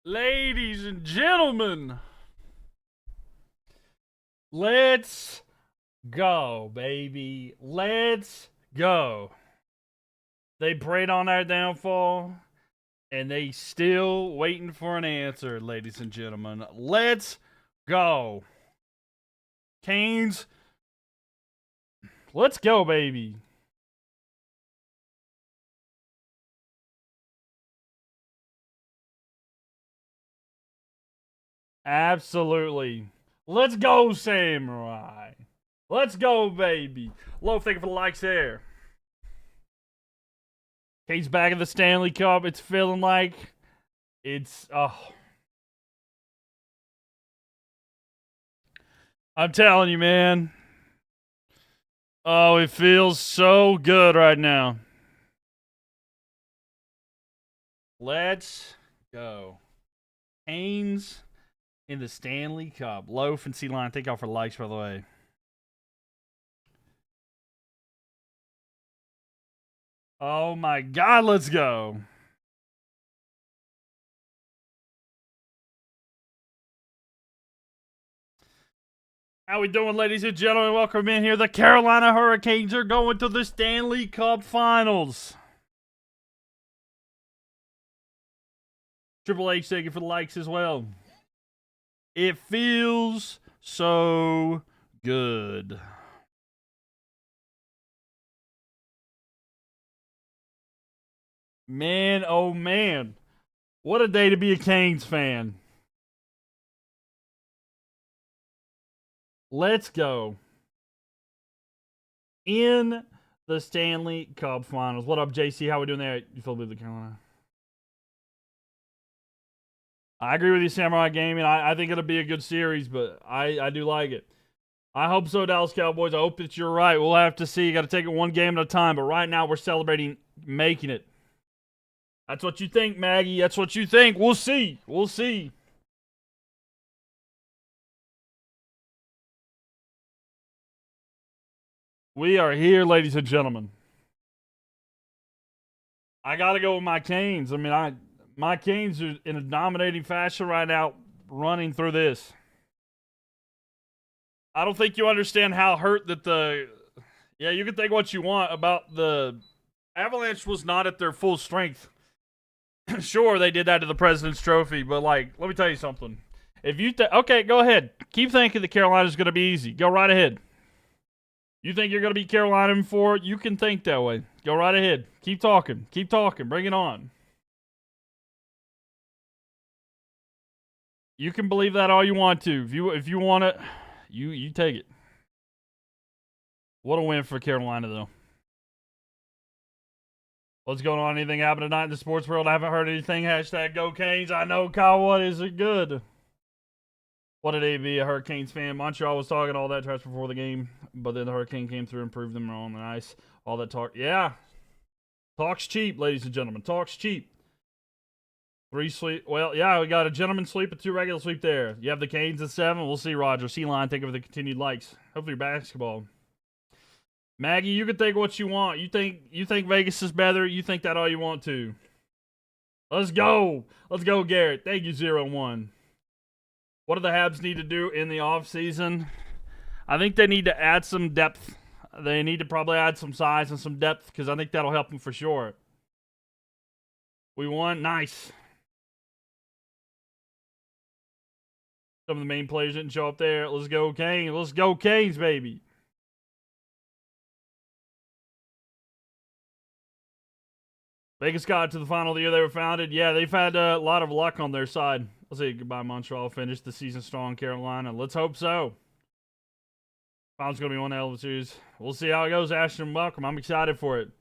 Ladies and gentlemen, let's go, baby. Let's go. They preyed on our downfall, and they still waiting for an answer, ladies and gentlemen. Let's go. Canes, let's go, baby. Absolutely. Let's go, Samurai. Let's go, baby. Low, thank you for the likes there. Canes back in the Stanley Cup. It's feeling like it's I'm telling you, man. Oh, it feels so good right now. Let's go. Canes in the Stanley Cup. Loaf and C-Line, thank y'all for likes, by the way. Oh my God, let's go. How we doing, ladies and gentlemen? Welcome in here. The Carolina Hurricanes are going to the Stanley Cup Finals. Triple H, thank you for the likes as well. It feels so good. Man, oh man. What a day to be a Canes fan. Let's go. In the Stanley Cup Finals. What up, JC? How we doing there? You feel good, the Carolina? I agree with you, Samurai Gaming. I think it'll be a good series, but I do like it. I hope so, Dallas Cowboys. I hope that you're right. We'll have to see. You got to take it one game at a time. But right now, we're celebrating making it. That's what you think, Maggie. That's what you think. We'll see. We'll see. We are here, ladies and gentlemen. I got to go with my Canes. I mean, my Canes are in a dominating fashion right now, running through this. I don't think you understand how hurt that the. Yeah, you can think what you want about the Avalanche was not at their full strength. Sure, they did that to the President's Trophy, but like, let me tell you something. If you okay, go ahead. Keep thinking the Carolina's going to be easy. Go right ahead. You think you're going to beat Carolina in 4? You can think that way. Go right ahead. Keep talking. Keep talking. Bring it on. You can believe that all you want to. If you want it, you take it. What a win for Carolina, though. What's going on? Anything happen tonight in the sports world? I haven't heard anything. Hashtag go Canes. I know, Kyle. What is it good? What did he be a Hurricanes fan? Montreal was talking all that trash before the game, but then the Hurricane came through and proved them wrong on the ice. All that talk. Yeah. Talk's cheap, ladies and gentlemen. Talk's cheap. 3 sleep. Well, yeah, we got a gentleman sleep and 2 regular sleep there. You have the Canes at 7. We'll see, Roger. C-Line, thank you for the continued likes. Hopefully basketball. Maggie, you can think what you want. You think Vegas is better. You think that all you want to. Let's go. Let's go, Garrett. Thank you, 0-1. What do the Habs need to do in the offseason? I think they need to add some depth. They need to probably add some size and some depth because I think that'll help them for sure. We won. Nice. Some of the main players didn't show up there. Let's go, Canes. Let's go, Canes, baby. Vegas got to the final the year they were founded. Yeah, they've had a lot of luck on their side. Let's say goodbye, Montreal. Finish the season strong, Carolina. Let's hope so. Finals going to be one hell of a series. We'll see how it goes. Ashton, welcome. I'm excited for it.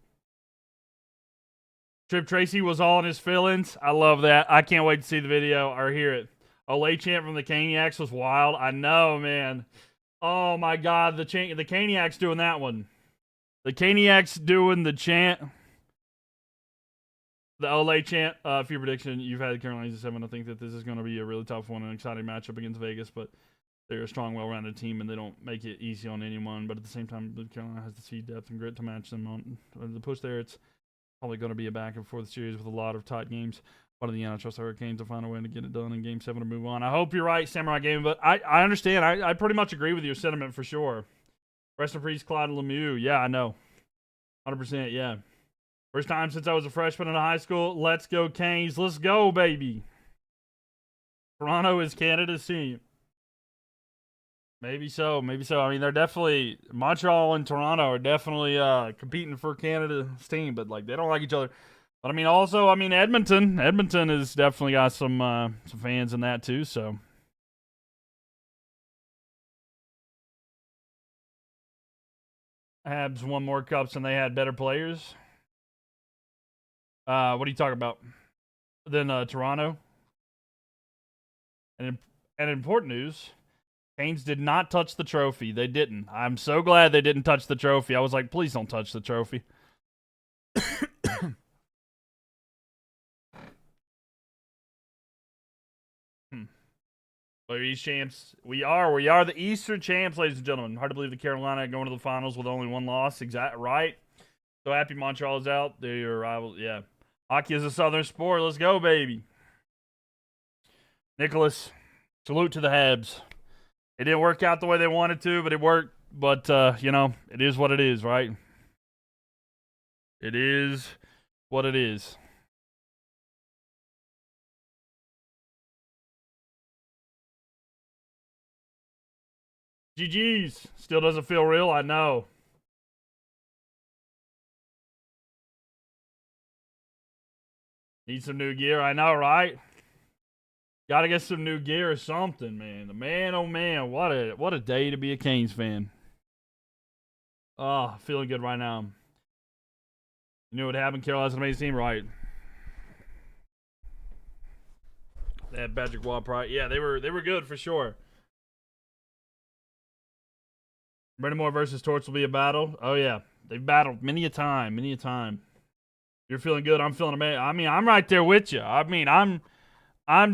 Trip Tracy was all in his feelings. I love that. I can't wait to see the video or hear it. Olay chant from the Caniacs was wild. I know, man. Oh, my God. The Caniacs doing that one. The Caniacs doing the chant. The Olay chant, for your prediction, you've had the Carolinas at 7. I think that this is going to be a really tough one, an exciting matchup against Vegas, but they're a strong, well-rounded team, and they don't make it easy on anyone. But at the same time, Carolina has the speed, depth, and grit to match them on the push there. It's probably going to be a back and forth series with a lot of tight games. Why do the I trust the Hurricanes to find a way to get it done in Game 7 to move on? I hope you're right, Samurai Game, but I understand. I pretty much agree with your sentiment for sure. Rest in peace, Claude Lemieux. Yeah, I know. 100%, yeah. First time since I was a freshman in high school. Let's go, Canes. Let's go, baby. Toronto is Canada's team. Maybe so. Maybe so. I mean, they're definitely Montreal and Toronto are definitely competing for Canada's team, but like they don't like each other. But I mean, also, I mean, Edmonton has definitely got some fans in that too. So Habs won more cups and they had better players. What are you talking about? Than Toronto. And important news. Canes did not touch the trophy. They didn't. I'm so glad they didn't touch the trophy. I was like, please don't touch the trophy. We're East champs. We are the Eastern champs, ladies and gentlemen. Hard to believe the Carolina going to the finals with only one loss. Exactly right. So happy Montreal is out. They're your rivals. Yeah. Hockey is a Southern sport. Let's go, baby. Nicholas, salute to the Habs. It didn't work out the way they wanted to, but it worked. But, it is what it is, right? It is what it is. GG's. Still doesn't feel real, I know. Need some new gear, I know, right? Gotta get some new gear or something, man. Man, oh man, what a day to be a Canes fan. Oh, feeling good right now. You knew what happened? Carolina's an amazing team, right? They had Patrick Waugh Pride. Yeah, they were good for sure. Brennamore versus Torts will be a battle. Oh yeah, they've battled many a time. You're feeling good. I'm feeling amazing. I mean, I'm right there with you. I mean, I'm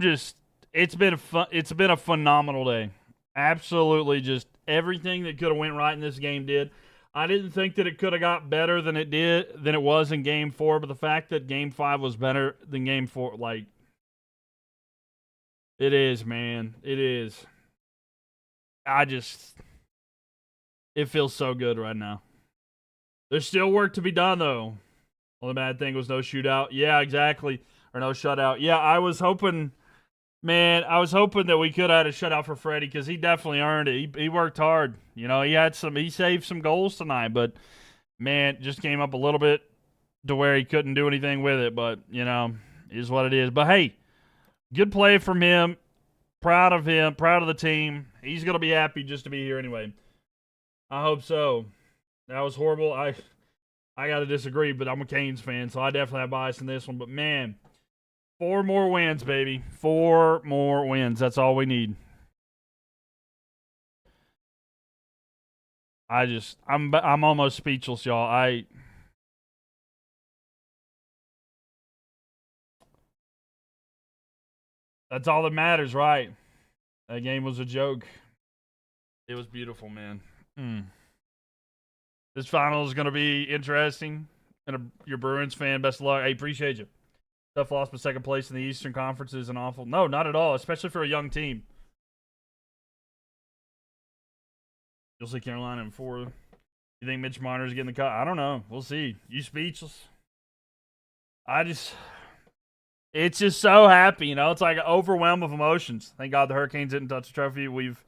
just. It's been a phenomenal day. Absolutely, just everything that could have went right in this game did. I didn't think that it could have got better than it was in Game 4, but the fact that Game 5 was better than Game 4, like, it is, man. It is. It feels so good right now. There's still work to be done, though. Only bad thing was no shootout. Yeah, exactly. Or no shutout. Yeah, I was hoping that we could have had a shutout for Freddie because he definitely earned it. He worked hard. He saved some goals tonight, but man, just came up a little bit to where he couldn't do anything with it. But, is what it is. But hey, good play from him. Proud of him. Proud of the team. He's going to be happy just to be here anyway. I hope so. That was horrible. I got to disagree, but I'm a Canes fan, so I definitely have bias in this one. But man, 4 more wins, baby. 4 more wins. That's all we need. I'm almost speechless, y'all. That's all that matters, right? That game was a joke. It was beautiful, man. This final is going to be interesting. And you're Bruins fan, best of luck. I appreciate you. Tough loss, but second place in the Eastern Conference is an awful. No, not at all, especially for a young team. You'll see Carolina in 4. You think Mitch Marner's getting the cut? I don't know. We'll see. You speechless? It's just so happy, It's like an overwhelm of emotions. Thank God the Hurricanes didn't touch the trophy. We've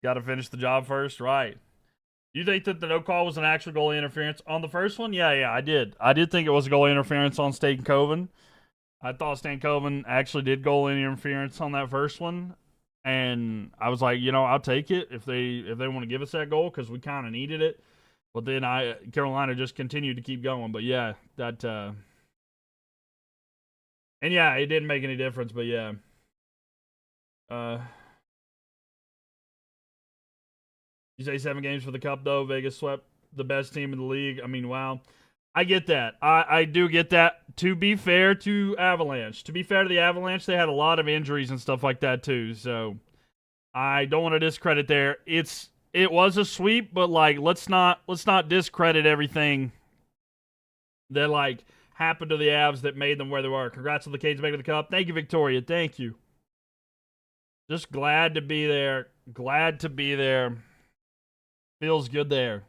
got to finish the job first, right? You think that the no call was an actual goalie interference on the first one? Yeah, I did. I did think it was a goalie interference on Stankoven. I thought Stankoven actually did goalie interference on that first one, and I was like, I'll take it if they want to give us that goal because we kind of needed it. But then Carolina just continued to keep going. But yeah, that and yeah, it didn't make any difference. But yeah, you say 7 games for the Cup, though. Vegas swept the best team in the league. I mean, wow. I get that. I do get that. To be fair to Avalanche. To be fair to the Avalanche, they had a lot of injuries and stuff like that, too. So, I don't want to discredit there. It was a sweep, but, like, let's not discredit everything that, like, happened to the Avs that made them where they were. Congrats on the Canes making the Cup. Thank you, Victoria. Thank you. Just glad to be there. Glad to be there. Feels good there.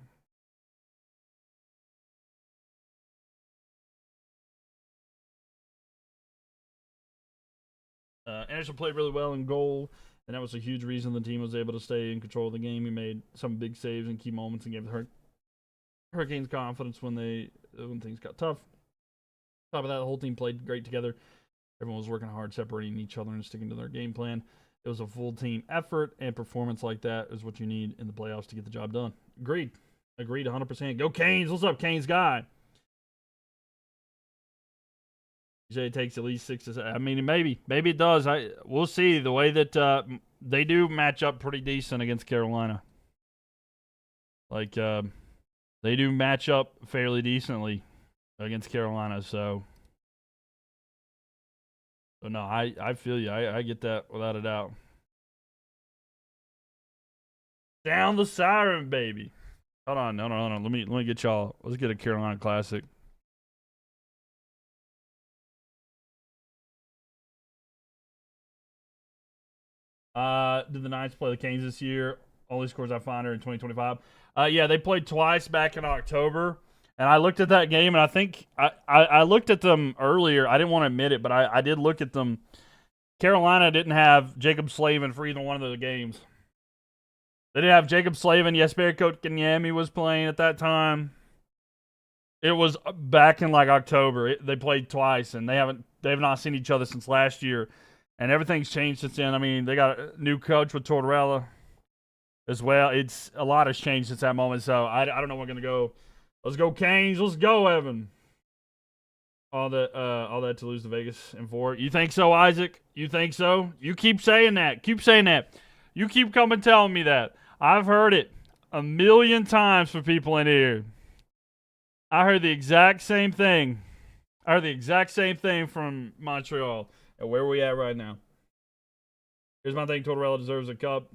Anderson played really well in goal, and that was a huge reason the team was able to stay in control of the game. He made some big saves and key moments and gave the Hurricanes confidence when things got tough. On top of that, the whole team played great together. Everyone was working hard, separating each other and sticking to their game plan. It was a full team effort, and performance like that is what you need in the playoffs to get the job done. Agreed 100%. Go Canes. What's up, Canes guy? It takes at least 6 to 7. I mean, maybe it does. We'll see. The way that they do match up pretty decent against Carolina. Like they do match up fairly decently against Carolina. So no, I feel you. I get that without a doubt. Down the siren, baby. Hold on. Let me get y'all. Let's get a Carolina Classic. Did the Knights play the Canes this year? Only scores I find are in 2025. Yeah, they played twice back in October. And I looked at that game, and I think I looked at them earlier. I didn't want to admit it, but I did look at them. Carolina didn't have Jacob Slavin for either one of the games. They didn't have Jacob Slavin. Jesper Kotkaniemi was playing at that time. It was back in like October. They played twice, and they've not seen each other since last year. And everything's changed since then. I mean, they got a new coach with Tortorella as well. It's a lot has changed since that moment. So I don't know where we're gonna go. Let's go Canes. Let's go, Evan. All that to lose to Vegas in 4. You think so, Isaac? You think so? You keep saying that. Keep saying that. You keep coming telling me that. I've heard it a million times for people in here. I heard the exact same thing. I heard the exact same thing from Montreal. And where are we at right now? Here's my thing. Tortorella deserves a cup.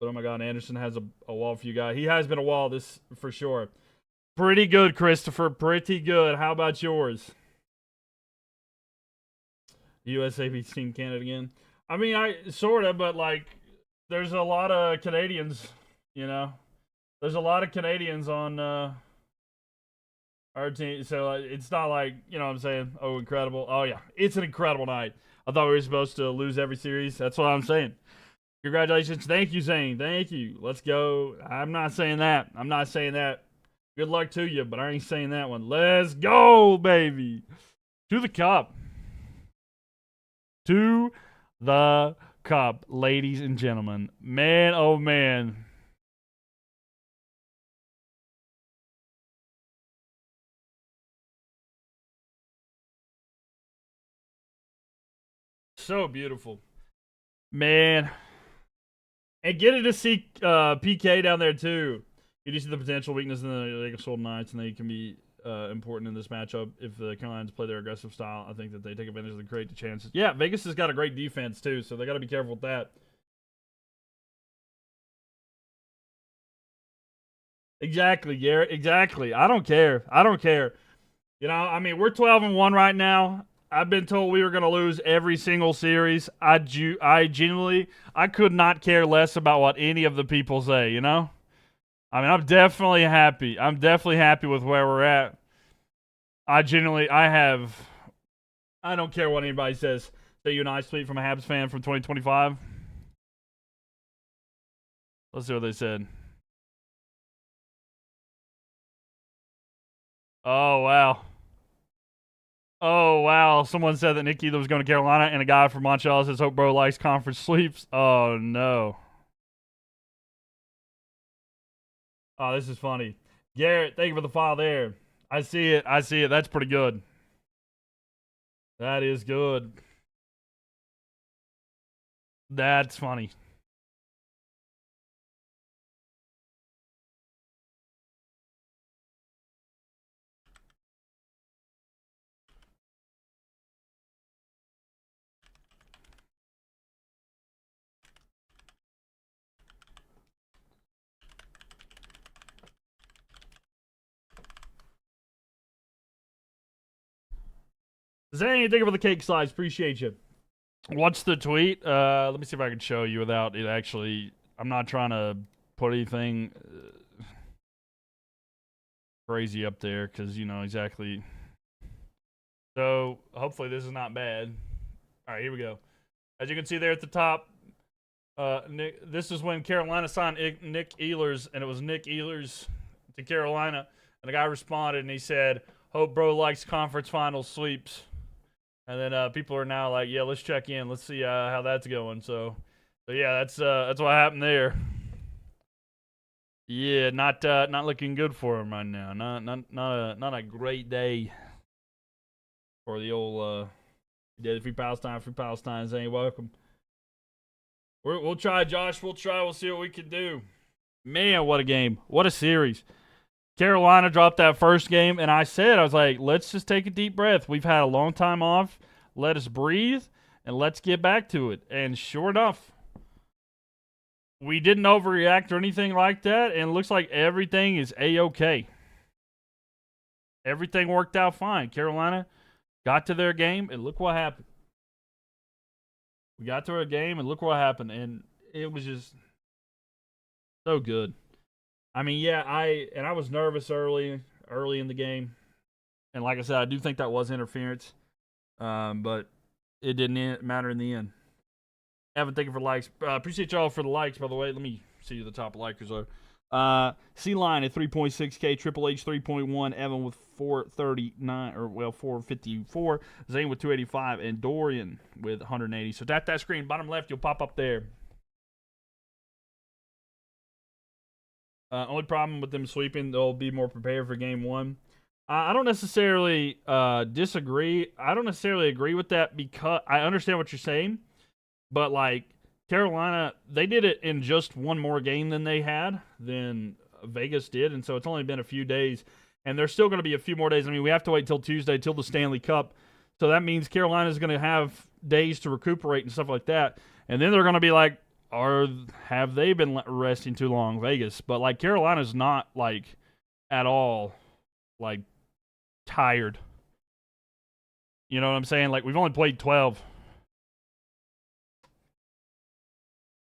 But oh my God, Anderson has a wall for you guys. He has been a wall, this for sure. Pretty good, Christopher. Pretty good. How about yours? USA beats Team Canada again. I mean, sort of, but like, there's a lot of Canadians, you know? There's a lot of Canadians on our team. So it's not like, you know what I'm saying? Oh, incredible. Oh, yeah. It's an incredible night. I thought we were supposed to lose every series. That's what I'm saying. Congratulations. Thank you, Zane. Thank you. Let's go. I'm not saying that. I'm not saying that. Good luck to you, but I ain't saying that one. Let's go, baby. To the cup. To the cup, ladies and gentlemen. Man, oh man. So beautiful. Man. And getting to see PK down there, too. You do see the potential weakness in the Vegas Golden Knights, and they can be important in this matchup if the Carolinas play their aggressive style. I think that they take advantage of the great chances. Yeah, Vegas has got a great defense, too, so they got to be careful with that. Exactly, Garrett. Exactly. I don't care. You know, I mean, we're 12-1 right now. I've been told we were going to lose every single series. I genuinely, I could not care less about what any of the people say, you know? I mean, I'm definitely happy. I'm definitely happy with where we're at. I don't care what anybody says. Say you and I tweet from a Habs fan from 2025. Let's see what they said. Oh, wow. Oh, wow. Someone said that Nick Either was going to Carolina, and a guy from Montreal says, hope bro likes conference sweeps. Oh, no. Oh, this is funny. Garrett, thank you for the file there. I see it. That's pretty good. That is good. That's funny. Zane, thank you for the cake slice. Appreciate you. What's the tweet? Let me see if I can show you without it actually. I'm not trying to put anything crazy up there because you know exactly. So hopefully this is not bad. All right, here we go. As you can see there at the top, this is when Carolina signed Nick Ehlers, and it was Nick Ehlers to Carolina, and the guy responded and he said, "Hope bro likes conference final sweeps." And then people are now like, "Yeah, let's check in. Let's see how that's going." So yeah, that's what happened there. Yeah, not looking good for him right now. Not a great day for the old Free Palestine. Zane, welcome. We'll try, Josh. We'll try. We'll see what we can do. Man, what a game! What a series! Carolina dropped that first game, and I was like, let's just take a deep breath. We've had a long time off. Let us breathe, and let's get back to it. And sure enough, we didn't overreact or anything like that, and it looks like everything is A-okay. Everything worked out fine. Carolina got to their game, and look what happened. We got to our game, and look what happened. And it was just so good. I mean, yeah, I was nervous early in the game. And like I said, I do think that was interference. But it didn't matter in the end. Evan, thank you for likes. Appreciate y'all for the likes, by the way. Let me see who the top likers are. C-Line at 3.6K, Triple H 3.1, Evan with 439, 454, Zane with 285, and Dorian with 180. So tap that screen, bottom left, you'll pop up there. Only problem with them sweeping, they'll be more prepared for game one. I don't necessarily disagree. I don't necessarily agree with that because I understand what you're saying. But, like, Carolina, they did it in just one more game than Vegas did. And so it's only been a few days. And there's still going to be a few more days. I mean, we have to wait till Tuesday, till the Stanley Cup. So that means Carolina's going to have days to recuperate and stuff like that. And then they're going to be like, have they been resting too long, Vegas? But, like, Carolina's not, like, at all, like, tired. You know what I'm saying? Like, we've only played 12.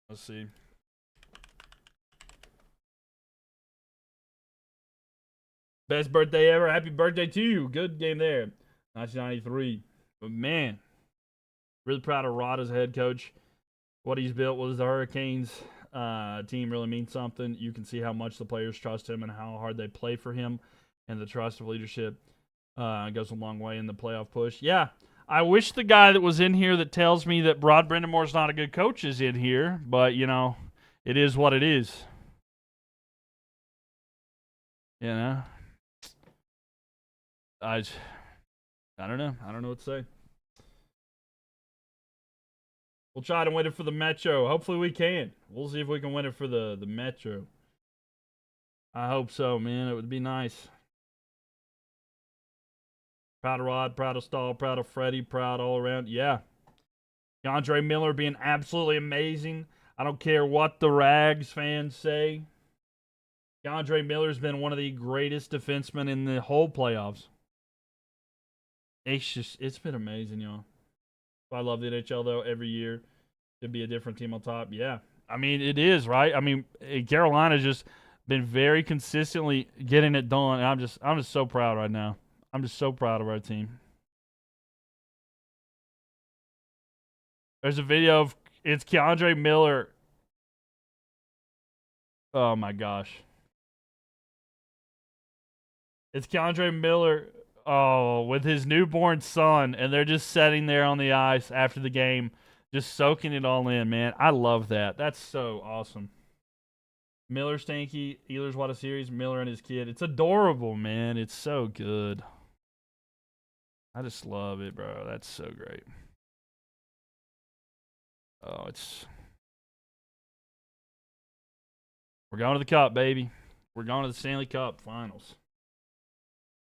Let's see. Best birthday ever. Happy birthday to you. Good game there. 1993. But, man, really proud of Rod as a head coach. What he's built with the Hurricanes team really means something. You can see how much the players trust him and how hard they play for him. And the trust of leadership goes a long way in the playoff push. Yeah, I wish the guy that was in here that tells me that Rod Brendamore's not a good coach is in here. But, you know, it is what it is. You know? I don't know. I don't know what to say. We'll try to win it for the Metro. Hopefully we can. We'll see if we can win it for the Metro. I hope so, man. It would be nice. Proud of Rod, proud of Stahl, proud of Freddie, proud all around. Yeah. DeAndre Miller being absolutely amazing. I don't care what the Rags fans say. DeAndre Miller's been one of the greatest defensemen in the whole playoffs. It's been amazing, y'all. I love the NHL, though, every year. It'd be a different team on top. Yeah. I mean, it is, right? I mean, Carolina's just been very consistently getting it done. And I'm just so proud right now. I'm just so proud of our team. There's a video of it's DeAndre Miller. Oh my gosh. It's DeAndre Miller with his newborn son, and they're just sitting there on the ice after the game, just soaking it all in, man. I love that. That's so awesome. Miller Stanky, Ehlers what a series, Miller and his kid. It's adorable, man. It's so good. I just love it, bro. That's so great. Oh, we're going to the Cup, baby. We're going to the Stanley Cup Finals.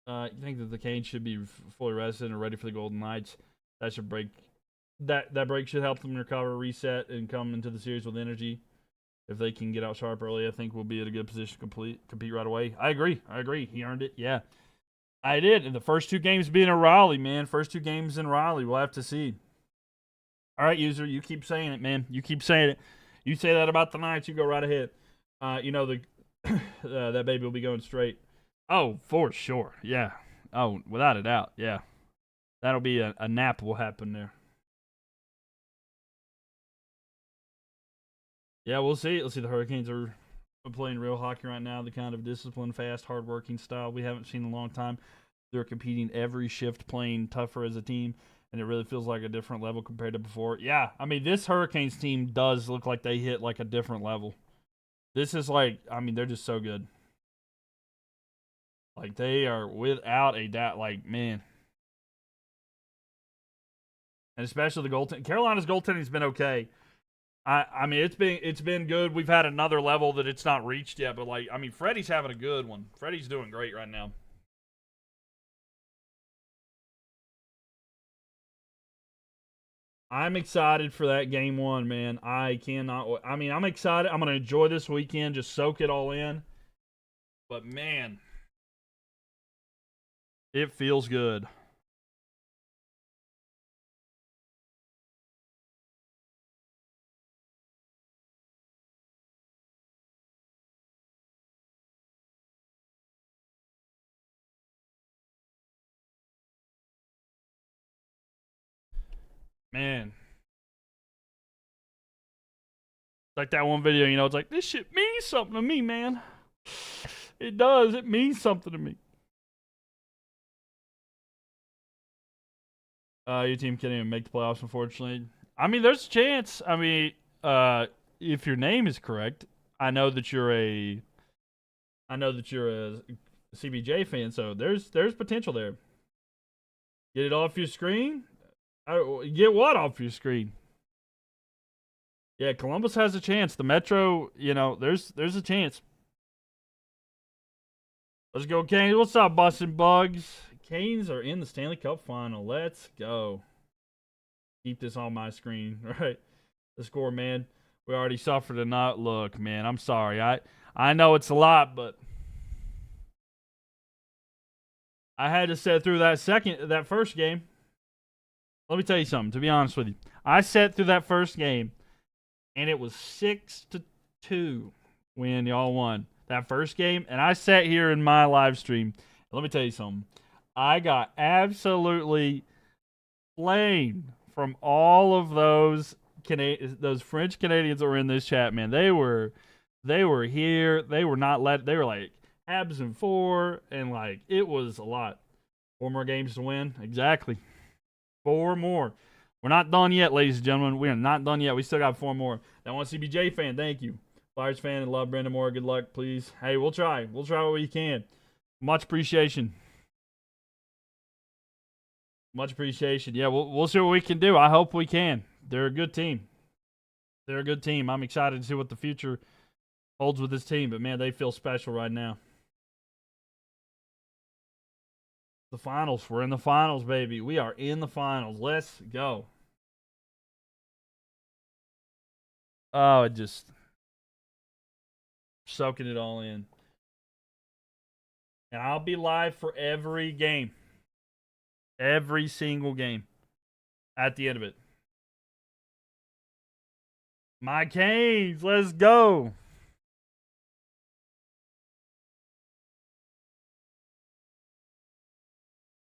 You think that the Canes should be fully rested and ready for the Golden Knights? That should break. That break should help them recover, reset, and come into the series with energy. If they can get out sharp early, I think we'll be in a good position to compete right away. I agree. He earned it. Yeah. I did. And the first 2 games being in Raleigh, man. First 2 games in Raleigh. We'll have to see. All right, user, you keep saying it, man. You keep saying it. You say that about the Knights, you go right ahead. The that baby will be going straight. Oh, for sure. Yeah. Oh, without a doubt. Yeah. That'll be a nap will happen there. Yeah, we'll see. Let's see. The Hurricanes are playing real hockey right now. The kind of disciplined, fast, hardworking style we haven't seen in a long time. They're competing every shift, playing tougher as a team, and it really feels like a different level compared to before. Yeah, I mean, this Hurricanes team does look like they hit like a different level. This is like, I mean, they're just so good. Like, they are without a doubt, like, man. And especially the goaltending. Carolina's goaltending's been okay. I mean, it's been good. We've had another level that it's not reached yet, but like, I mean, Freddie's having a good one. Freddie's doing great right now. I'm excited for that game 1, man. I cannot. I mean, I'm excited. I'm gonna enjoy this weekend, just soak it all in. But man, it feels good. Man, like that one video, it's like this shit means something to me, man. It does. It means something to me. Your team can't even make the playoffs, unfortunately. I mean, there's a chance. I mean, if your name is correct, I know that you're a, I know that you're a CBJ fan, so there's potential there. Get it off your screen. Get what off your screen? Yeah, Columbus has a chance. The Metro, there's a chance. Let's go, Canes. What's up, Bustin' Bugs? Canes are in the Stanley Cup final. Let's go. Keep this on my screen, right? The score, man. We already suffered a not look, man. I'm sorry. I know it's a lot, but I had to sit through that first game. Let me tell you something, to be honest with you. I sat through that first game, and it was 6-2 when y'all won that first game. And I sat here in my live stream. Let me tell you something. I got absolutely flamed from all of those French Canadians that were in this chat, man. They were here. They were not let. They were like habs and 4, and like it was a lot. 4 more games to win. Exactly. 4 more. We're not done yet, ladies and gentlemen. We are not done yet. We still got 4 more. That one CBJ fan, thank you. Flyers fan and love Brandon Moore. Good luck, please. Hey, we'll try. We'll try what we can. Much appreciation. Much appreciation. Yeah, we'll see what we can do. I hope we can. They're a good team. They're a good team. I'm excited to see what the future holds with this team. But, man, they feel special right now. The finals. We're in the finals, baby. We are in the finals. Let's go. Oh, it just soaking it all in. And I'll be live for every game. Every single game. At the end of it. My Canes, let's go.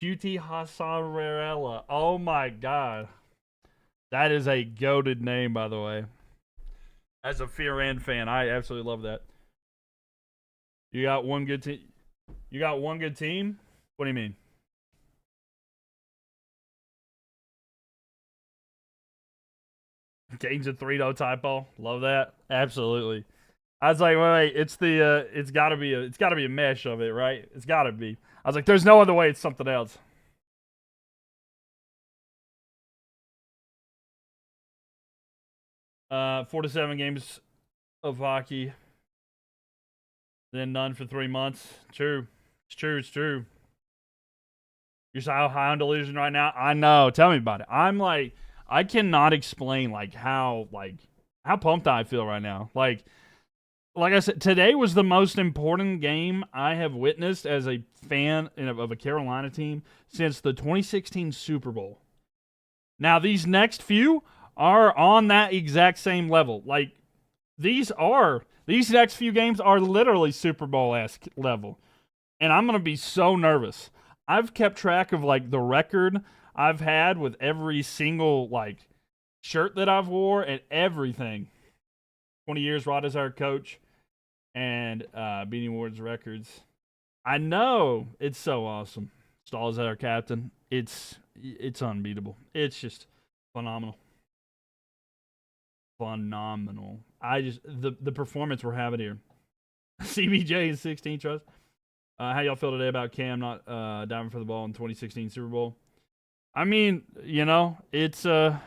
QT Hasarella. Oh my god. That is a goated name, by the way. As a Fearan fan, I absolutely love that. You got one good team? You got one good team? What do you mean? Games a 3-0 typo. Love that. Absolutely. I was like, wait, it's gotta be a mesh of it, right? It's gotta be. I was like, there's no other way, it's something else. Uh, 4 to 7 games of hockey. Then none for 3 months. True. It's true, it's true. You're so high on delusion right now? I know. Tell me about it. I'm like, I cannot explain how pumped I feel right now. Like, like I said, today was the most important game I have witnessed as a fan of a Carolina team since the 2016 Super Bowl. Now, these next few are on that exact same level. Like, these next few games are literally Super Bowl-esque level. And I'm going to be so nervous. I've kept track of, like, the record I've had with every single, like, shirt that I've wore and everything. 20 years, Rod is our coach. And Beanie Ward's records. I know, it's so awesome. Stahl is our captain. It's unbeatable. It's just phenomenal. Phenomenal. The performance we're having here. CBJ and 16 trust. How y'all feel today about Cam not diving for the ball in 2016 Super Bowl? I mean, it's I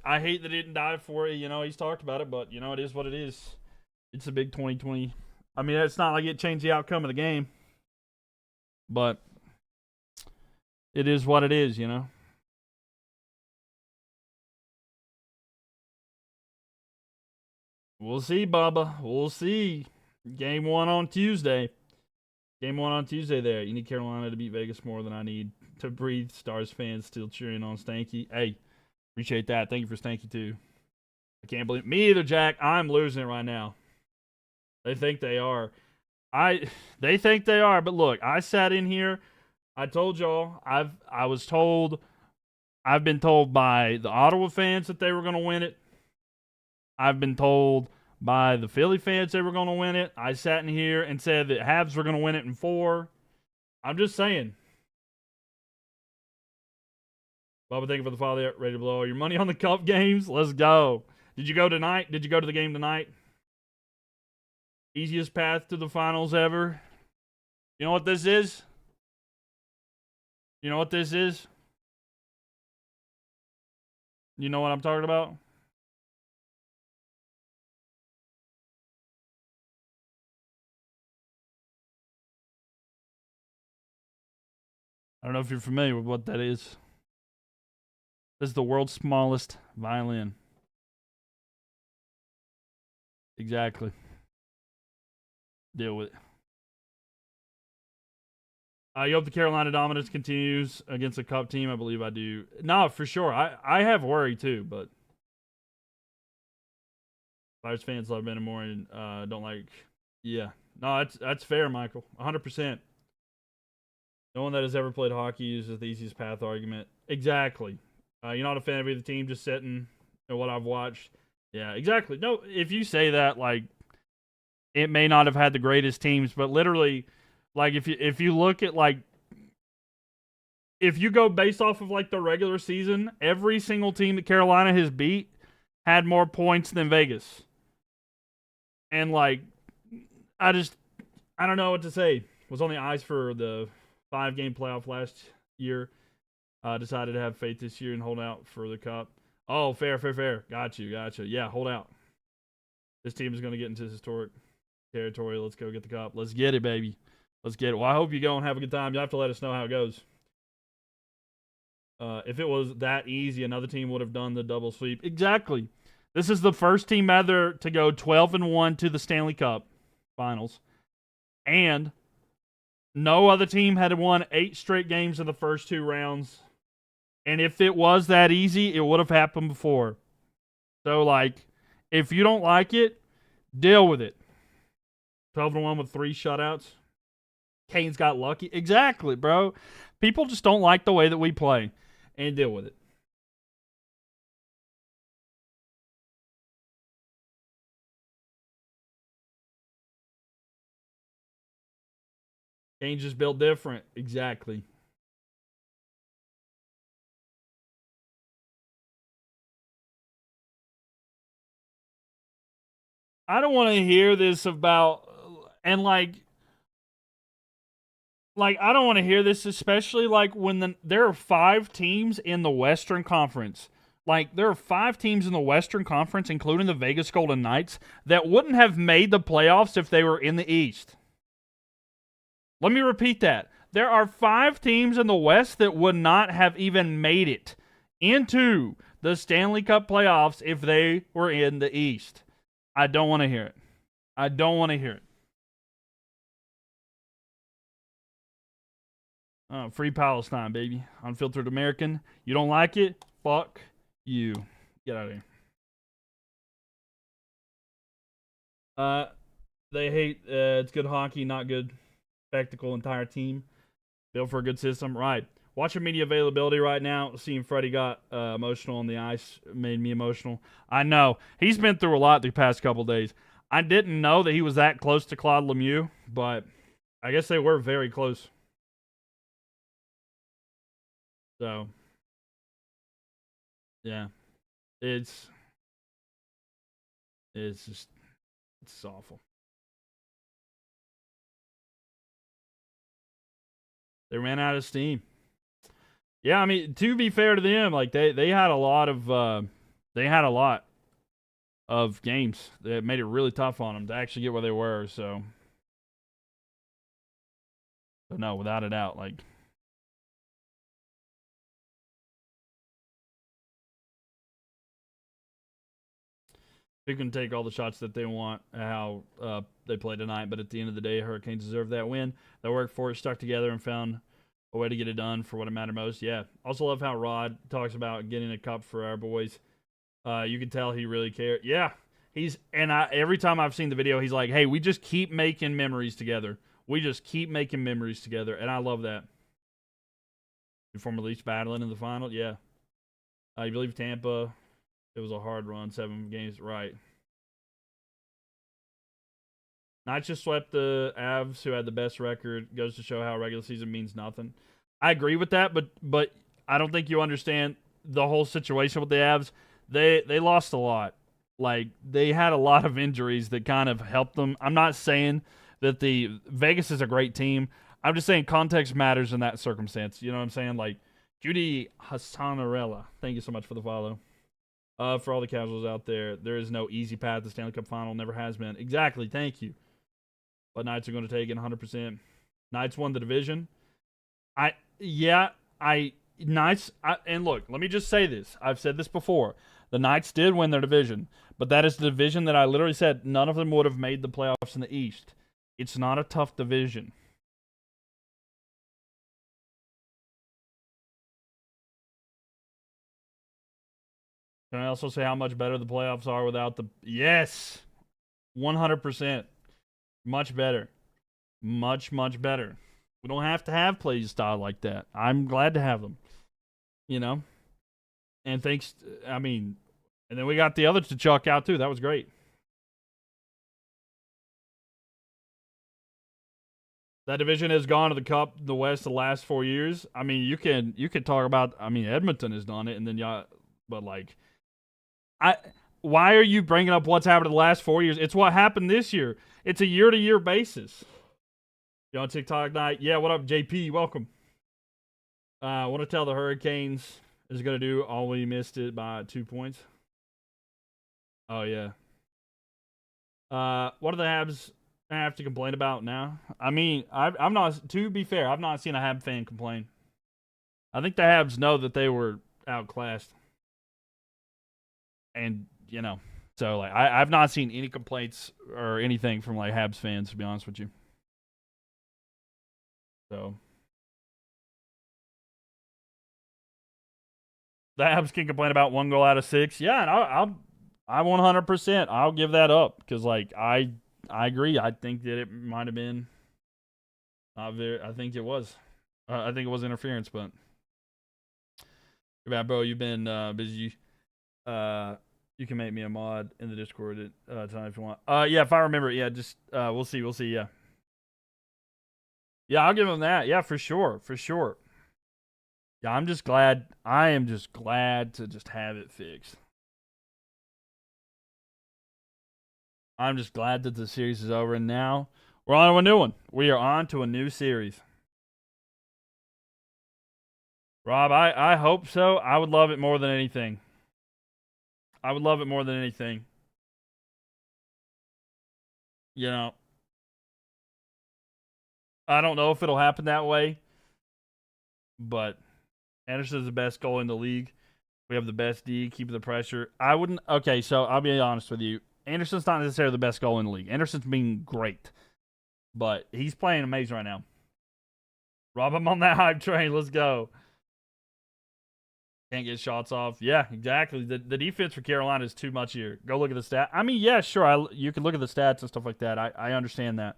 hate that he didn't dive for it. He's talked about it, but it is what it is. It's a big 2020. I mean, it's not like it changed the outcome of the game, but it is what it is, We'll see, Bubba. We'll see. Game 1 on Tuesday. Game 1 on Tuesday there. You need Carolina to beat Vegas more than I need to breathe. Stars fans still cheering on Stanky. Hey, appreciate that. Thank you for Stanky, too. I can't believe me either, Jack. I'm losing it right now. They think they are. They think they are, but look, I sat in here. I told y'all. I've been told by the Ottawa fans that they were going to win it. I've been told by the Philly fans they were going to win it. I sat in here and said that Habs were going to win it in 4. I'm just saying. Bubba, thank you for the follow. Ready to blow all your money on the Cup games? Let's go. Did you go tonight? Did you go to the game tonight? Easiest path to the finals ever. You know what this is? You know what this is? You know what I'm talking about? I don't know if you're familiar with what that is. This is the world's smallest violin. Exactly. Deal with it. You hope the Carolina dominance continues against a Cup team. I believe I do. No, for sure. I have worry too, but Flyers fans love Ben more and don't like. Yeah, no, that's fair, Michael. 100%. No one that has ever played hockey uses the easiest path argument. Exactly. You're not a fan of either team, just sitting and what I've watched. Yeah, exactly. No, if you say that, like, it may not have had the greatest teams, but literally, like, if you look at, like, if you go based off of, like, the regular season, every single team that Carolina has beat had more points than Vegas. And, like, I don't know what to say. Was on the ice for the 5-game playoff last year. Decided to have faith this year and hold out for the Cup. Oh, fair. Got you. Yeah, hold out. This team is going to get into historic territory. Let's go get the Cup. Let's get it, baby. Let's get it. Well, I hope you go and have a good time. You have to let us know how it goes. If it was that easy, another team would have done the double sweep. Exactly. This is the first team ever to go 12-1 to the Stanley Cup Finals. And no other team had won 8 straight games in the first 2 rounds. And if it was that easy, it would have happened before. So, like, if you don't like it, deal with it. 12-1 with 3 shutouts. Kane's got lucky. Exactly, bro. People just don't like the way that we play. And deal with it. Kane's just built different. Exactly. I don't want to hear this about, and like I don't want to hear this, especially like when there are 5 teams in the Western Conference. Like, there are 5 teams in the Western Conference, including the Vegas Golden Knights, that wouldn't have made the playoffs if they were in the East. Let me repeat that. There are 5 teams in the West that would not have even made it into the Stanley Cup playoffs if they were in the East. I don't want to hear it. I don't want to hear it. Free Palestine, baby. Unfiltered American. You don't like it? Fuck you. Get out of here. They hate. It's good hockey, not good spectacle. Entire team built for a good system. Right. Watching media availability right now, seeing Freddie got emotional on the ice made me emotional. I know he's been through a lot the past couple days. I didn't know that he was that close to Claude Lemieux, but I guess they were very close. So, yeah, it's just it's awful. They ran out of steam. Yeah, I mean, to be fair to them, like they had a lot of games that made it really tough on them to actually get where they were. So no, without a doubt, like they can take all the shots that they want, how they play tonight. But at the end of the day, Hurricanes deserve that win. They worked for it, stuck together, and found a way to get it done for what it mattered most. Yeah. Also love how Rod talks about getting a cup for our boys. You can tell he really cared. Yeah. Every time I've seen the video, he's like, hey, we just keep making memories together. We just keep making memories together. And I love that. Former Leafs battling in the final. Yeah. You believe Tampa? It was a hard run, 7 games. Right. Knights just swept the Avs, who had the best record. Goes to show how regular season means nothing. I agree with that, but I don't think you understand the whole situation with the Avs. They lost a lot. Like, they had a lot of injuries that kind of helped them. I'm not saying that the Vegas is a great team. I'm just saying context matters in that circumstance. You know what I'm saying? Like, Judy Hassanarella, thank you so much for the follow. For all the casuals out there, there is no easy path to Stanley Cup final. Never has been. Exactly. Thank you. But Knights are going to take it 100%. Knights won the division. And look, let me just say this. I've said this before. The Knights did win their division, but that is the division that I literally said none of them would have made the playoffs in the East. It's not a tough division. Can I also say how much better the playoffs are without the... Yes! 100%. Much better. Much, much better. We don't have to have play style like that. I'm glad to have them. You know? And and then we got the others to chalk out too. That was great. That division has gone to the Cup, the West, the last 4 years. I mean, you can talk about. I mean, Edmonton has done it, and then but like, why are you bringing up what's happened in the last 4 years? It's what happened this year. It's a year-to-year basis. You on TikTok night? Yeah. What up, JP? Welcome. I want to tell the Hurricanes is going to do all we missed it by 2 points. Oh yeah. What are the Habs have to complain about now? I mean, I'm not. To be fair, I've not seen a Hab fan complain. I think the Habs know that they were outclassed, and so like I've not seen any complaints or anything from like Habs fans, to be honest with you. So the Habs can complain about 1 goal out of 6. Yeah, and I 100%. I'll give that up because like I agree. I think that it might have been not very. I think it was. I think it was interference, but yeah, bro, you've been busy. You can make me a mod in the Discord tonight if you want. Yeah, if I remember, yeah, just we'll see. Yeah, yeah, I'll give him that. Yeah, for sure. Yeah, I'm just glad. I am just glad to just have it fixed. I'm just glad that the series is over, and now we're on to a new one. We are on to a new series. Rob, I hope so. I would love it more than anything. I would love it more than anything. You know, I don't know if it'll happen that way, but Anderson's the best goalie in the league. We have the best D, keep the pressure. I wouldn't. Okay, so I'll be honest with you. Anderson's not necessarily the best goal in the league. Anderson's been great, but he's playing amazing right now. Rob him on that hype train. Let's go. Can't get shots off. Yeah, exactly. The defense for Carolina is too much here. Go look at the stats. I mean, yeah, sure. You can look at the stats and stuff like that. I understand that.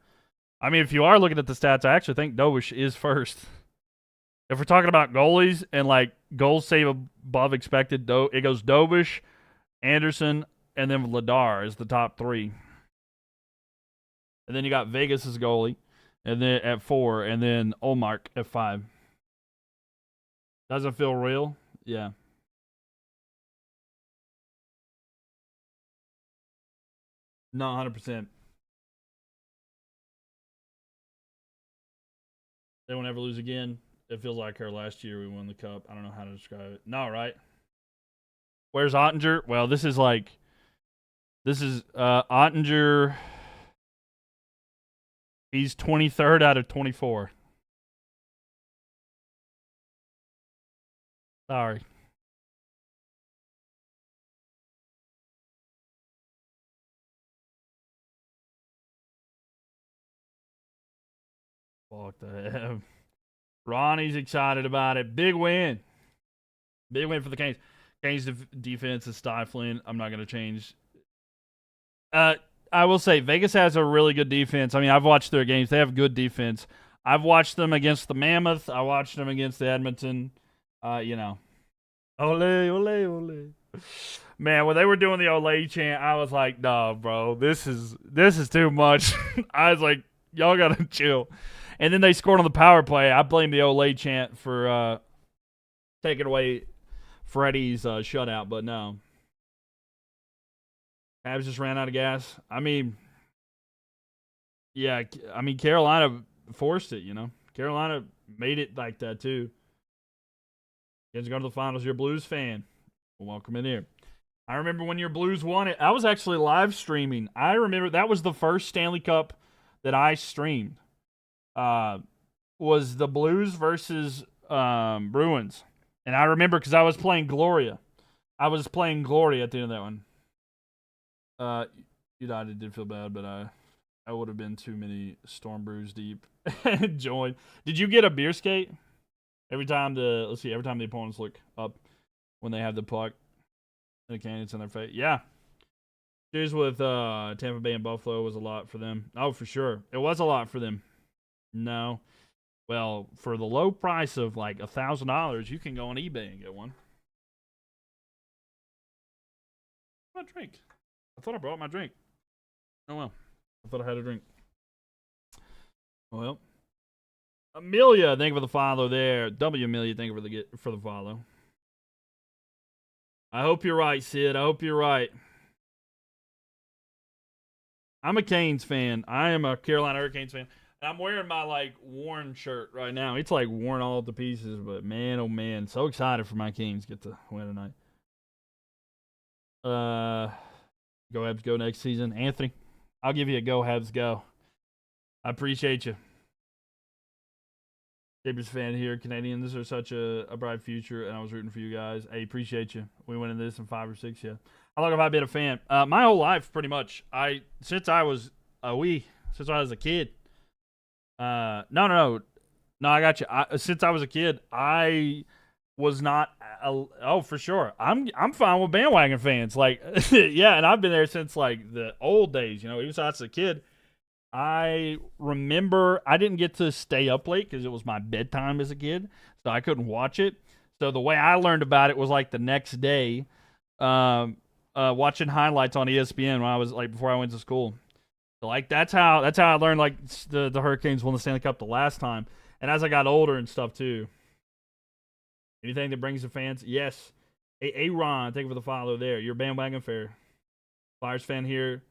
I mean, if you are looking at the stats, I actually think Dobish is first. If we're talking about goalies and like goals save above expected, it goes Dobish, Anderson, and then Vladar is the top three. And then you got Vegas as goalie, and then at 4, and then Olmark at 5. Doesn't feel real. Yeah. No, 100%. They won't ever lose again. It feels like our last year we won the cup. I don't know how to describe it. No, right? Where's Ottinger? Well, this is Ottinger. He's 23rd out of 24. Sorry. Fuck that. Ronnie's excited about it. Big win. Big win for the Canes. Canes defense is stifling. I'm not going to change. I will say Vegas has a really good defense. I mean, I've watched their games. They have good defense. I've watched them against the Mammoth. I watched them against the Edmonton. You know. Ole, ole, ole. Man, when they were doing the Ole chant, I was like, no, bro, this is too much. I was like, y'all got to chill. And then they scored on the power play. I blame the Ole chant for taking away Freddie's shutout, but no. Habs just ran out of gas. I mean, yeah, I mean, Carolina forced it, you know. Carolina made it like that, too. Kids go to the finals. You're a Blues fan. Well, welcome in here. I remember when your Blues won it. I was actually live streaming. I remember that was the first Stanley Cup that I streamed. Was the Blues versus Bruins. And I remember because I was playing Gloria. I was playing Gloria at the end of that one. United did feel bad, but I would have been too many Storm Brews deep. Join. Did you get a beer skate? Every time the opponents look up when they have the puck and the cannons in their face. Yeah. Series with Tampa Bay and Buffalo was a lot for them. Oh, for sure. It was a lot for them. No. Well, for the low price of like $1,000, you can go on eBay and get one. My drink. I thought I brought my drink. Oh well. I thought I had a drink. Well. Amelia, thank you for the follow there. W Amelia, thank you for the follow. I hope you're right, Sid. I hope you're right. I'm a Canes fan. I am a Carolina Hurricanes fan. And I'm wearing my like worn shirt right now. It's like worn all to pieces, but man, oh man, so excited for my Canes get to win tonight. Go Habs go next season. Anthony, I'll give you a go Habs go. I appreciate you. Sabres fan here. Canadiens are such a bright future, and I was rooting for you guys. I appreciate you. We went into this in 5 or 6, yeah. How long have I been a fan? My whole life, pretty much. Since I was a kid. No, I got you. Since I was a kid, I was not. For sure. I'm fine with bandwagon fans. Like, yeah, and I've been there since like the old days. You know, even since I was a kid. I remember I didn't get to stay up late because it was my bedtime as a kid, so I couldn't watch it. So the way I learned about it was like the next day, watching highlights on ESPN when I was like before I went to school. So like that's how I learned like the Hurricanes won the Stanley Cup the last time. And as I got older and stuff too. Anything that brings the fans, yes. Hey Ron, thank you for the follow there. You're bandwagon fair. Flyers fan here.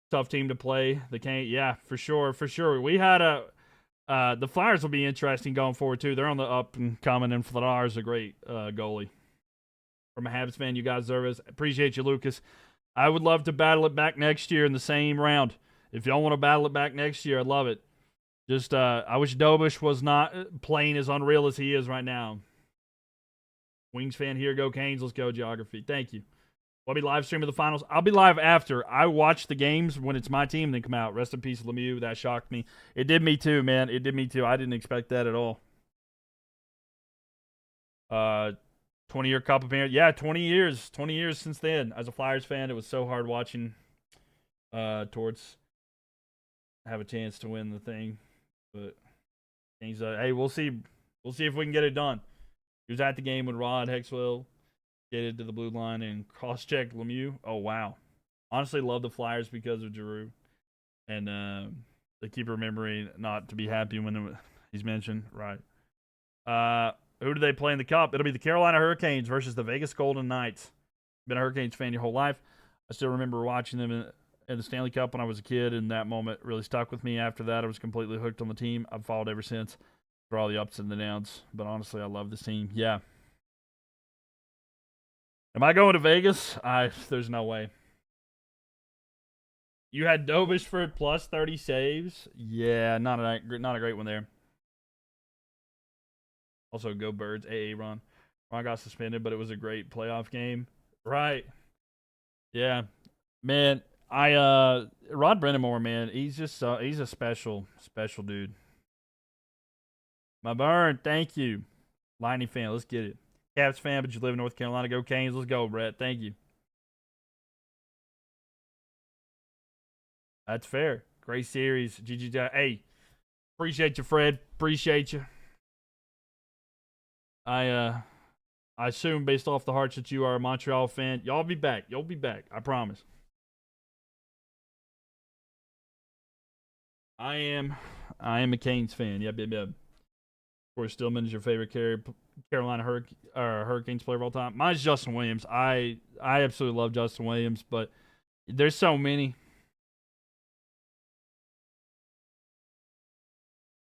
Tough team to play. The Canes, yeah, for sure. We had the Flyers will be interesting going forward too. They're on the up and coming, and Vladar's a great goalie. From a Habs fan, you guys deserve it. Appreciate you, Lucas. I would love to battle it back next year in the same round. If y'all want to battle it back next year, I'd love it. Just I wish Dobish was not playing as unreal as he is right now. Wings fan here, go Canes. Let's go geography. Thank you. I'll be live streaming the finals. I'll be live after. I watch the games when it's my team, then come out. Rest in peace, Lemieux. That shocked me. It did me too, man. It did me too. I didn't expect that at all. 20-year Cup appearance. Yeah, 20 years. 20 years since then. As a Flyers fan, it was so hard watching Torts have a chance to win the thing. But he's hey, we'll see. We'll see if we can get it done. He was at the game when Rod Hexwell skated to the blue line and cross-checked Lemieux. Oh, wow. Honestly, love the Flyers because of Giroux. And they keep remembering not to be happy when he's mentioned. Right. Who do they play in the Cup? It'll be the Carolina Hurricanes versus the Vegas Golden Knights. Been a Hurricanes fan your whole life. I still remember watching them in the Stanley Cup when I was a kid, and that moment really stuck with me. After that, I was completely hooked on the team. I've followed ever since for all the ups and the downs. But honestly, I love this team. Yeah. Am I going to Vegas? There's no way. You had Dobish for plus 30 saves. Yeah, not a great one there. Also, go Birds. AA Ron. Ron got suspended, but it was a great playoff game. Right. Yeah. Man, Rod Brennamore, man, he's a special dude. My burn, thank you. Lightning fan, let's get it. Caps fan, but you live in North Carolina. Go Canes. Let's go, Brett. Thank you. That's fair. Great series. GG. Hey, appreciate you, Fred. Appreciate you. I assume based off the hearts that you are a Montreal fan. Y'all be back. You'll be back. I promise. I am a Canes fan. Yeah, bib. Of course, Stillman is your favorite Carolina Hurricanes player of all time. Mine's Justin Williams. I absolutely love Justin Williams, but there's so many.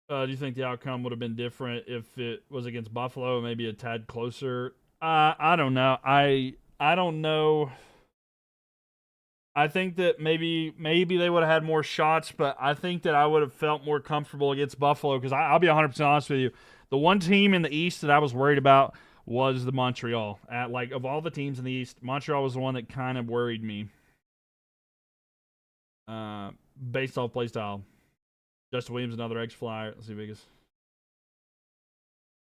Do you think the outcome would have been different if it was against Buffalo, maybe a tad closer? I don't know. I don't know. I think that maybe they would have had more shots, but I think that I would have felt more comfortable against Buffalo because I'll be 100% honest with you. The one team in the East that I was worried about was the Montreal. Of all the teams in the East, Montreal was the one that kind of worried me based off play style. Justin Williams, another ex-Flyer. Let's see Vegas.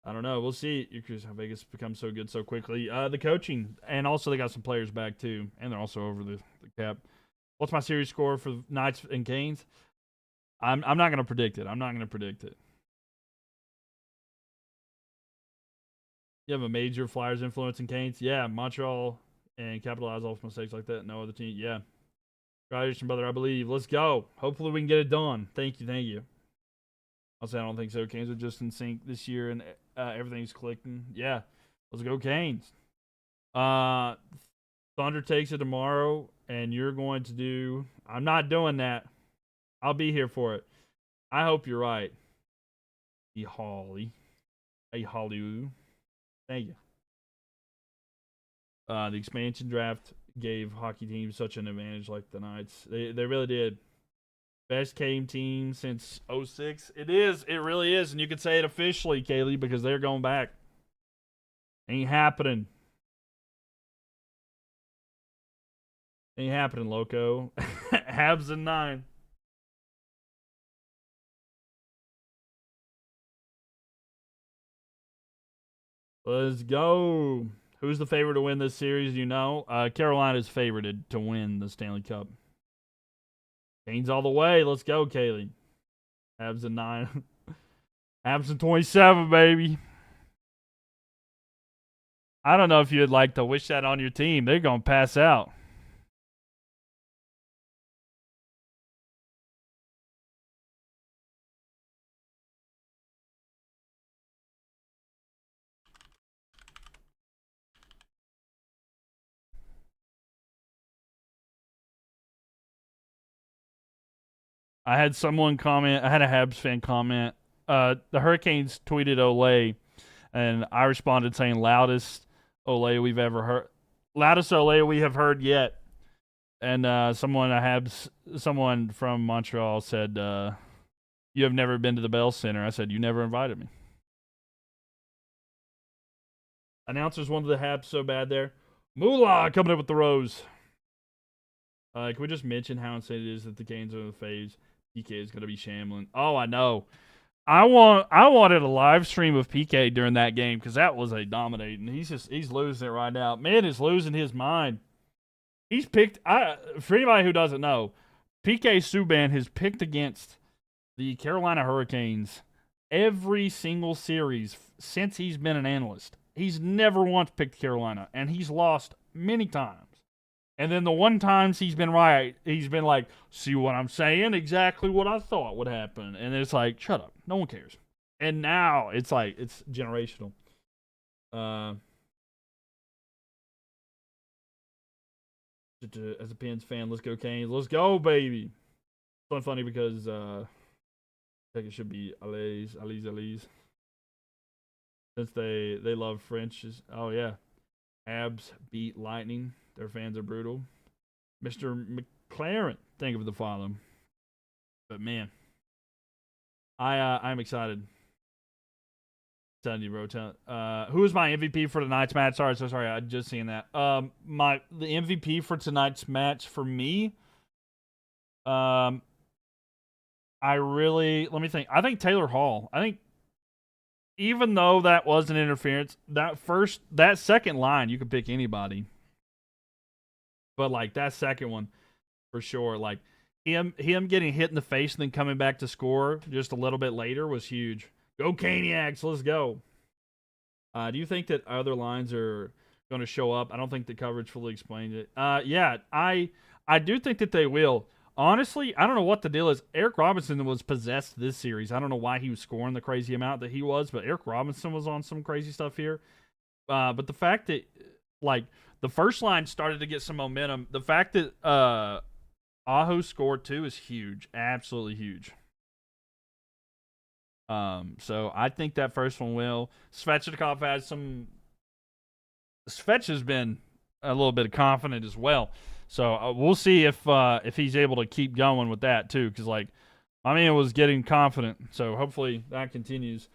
I don't know. We'll see. You're curious how Vegas becomes so good so quickly. The coaching, and also they got some players back too, and they're also over the cap. What's my series score for Knights and Canes? I'm not going to predict it. You have a major Flyers influence in Canes? Yeah, Montreal and capitalize off mistakes like that. No other team. Yeah. Congratulations, brother. I believe. Let's go. Hopefully we can get it done. Thank you. I'll say I don't think so. Canes are just in sync this year, and everything's clicking. Yeah, let's go Canes. Thunder takes it tomorrow, and you're going to do. I'm not doing that. I'll be here for it. I hope you're right. Hey Holly. Thank you. The expansion draft gave hockey teams such an advantage like the Knights. They really did. Best game team since 06. It is. It really is. And you could say it officially, Kaylee, because they're going back. Ain't happening. Loco. Habs in 9. Let's go. Who's the favorite to win this series? Carolina's favorited to win the Stanley Cup. Canes all the way. Let's go, Kaylee. Habs in 9. Habs in 27, baby. I don't know if you'd like to wish that on your team. They're going to pass out. I had someone comment. I had a Habs fan comment. The Hurricanes tweeted Olay, and I responded saying loudest Olay we've ever heard. Loudest Olay we have heard yet. And someone from Montreal said, you have never been to the Bell Center. I said, you never invited me. Announcers wanted the Habs so bad there. Moolah coming up with the rose. Can we just mention how insane it is that the Canes are in the phase? PK is going to be shambling. Oh, I know. I wanted a live stream of PK during that game because that was a dominating. He's losing it right now. Man is losing his mind. He's picked. For anybody who doesn't know, PK Subban has picked against the Carolina Hurricanes every single series since he's been an analyst. He's never once picked Carolina, and he's lost many times. And then the one times he's been right, he's been like, see what I'm saying? Exactly what I thought would happen. And it's like, shut up. No one cares. And now it's like, it's generational. As a Pens fan, let's go Canes. Let's go, baby. It's funny because I think it should be Allez. Since they love French. Oh, yeah. Habs beat Lightning. Their fans are brutal. Mr. McLaren, think of the follow. But man, I'm excited. Telling you, bro. Who is my MVP for tonight's match? Sorry, I just seen that. The MVP for tonight's match for me. Let me think. I think Taylor Hall. I think even though that was an interference, that second line, you could pick anybody. But, like, that second one, for sure, like, him getting hit in the face and then coming back to score just a little bit later was huge. Go Caniacs, let's go. Do you think that other lines are going to show up? I don't think the coverage fully explains it. Yeah, I do think that they will. Honestly, I don't know what the deal is. Eric Robinson was possessed this series. I don't know why he was scoring the crazy amount that he was, but Eric Robinson was on some crazy stuff here. But the fact that, like, the first line started to get some momentum. The fact that Aho scored too is huge. Absolutely huge. So I think that first one will. Svechnikov has some. Svech has been a little bit confident as well. So we'll see if he's able to keep going with that too. Because, like, my man was getting confident. So hopefully that continues.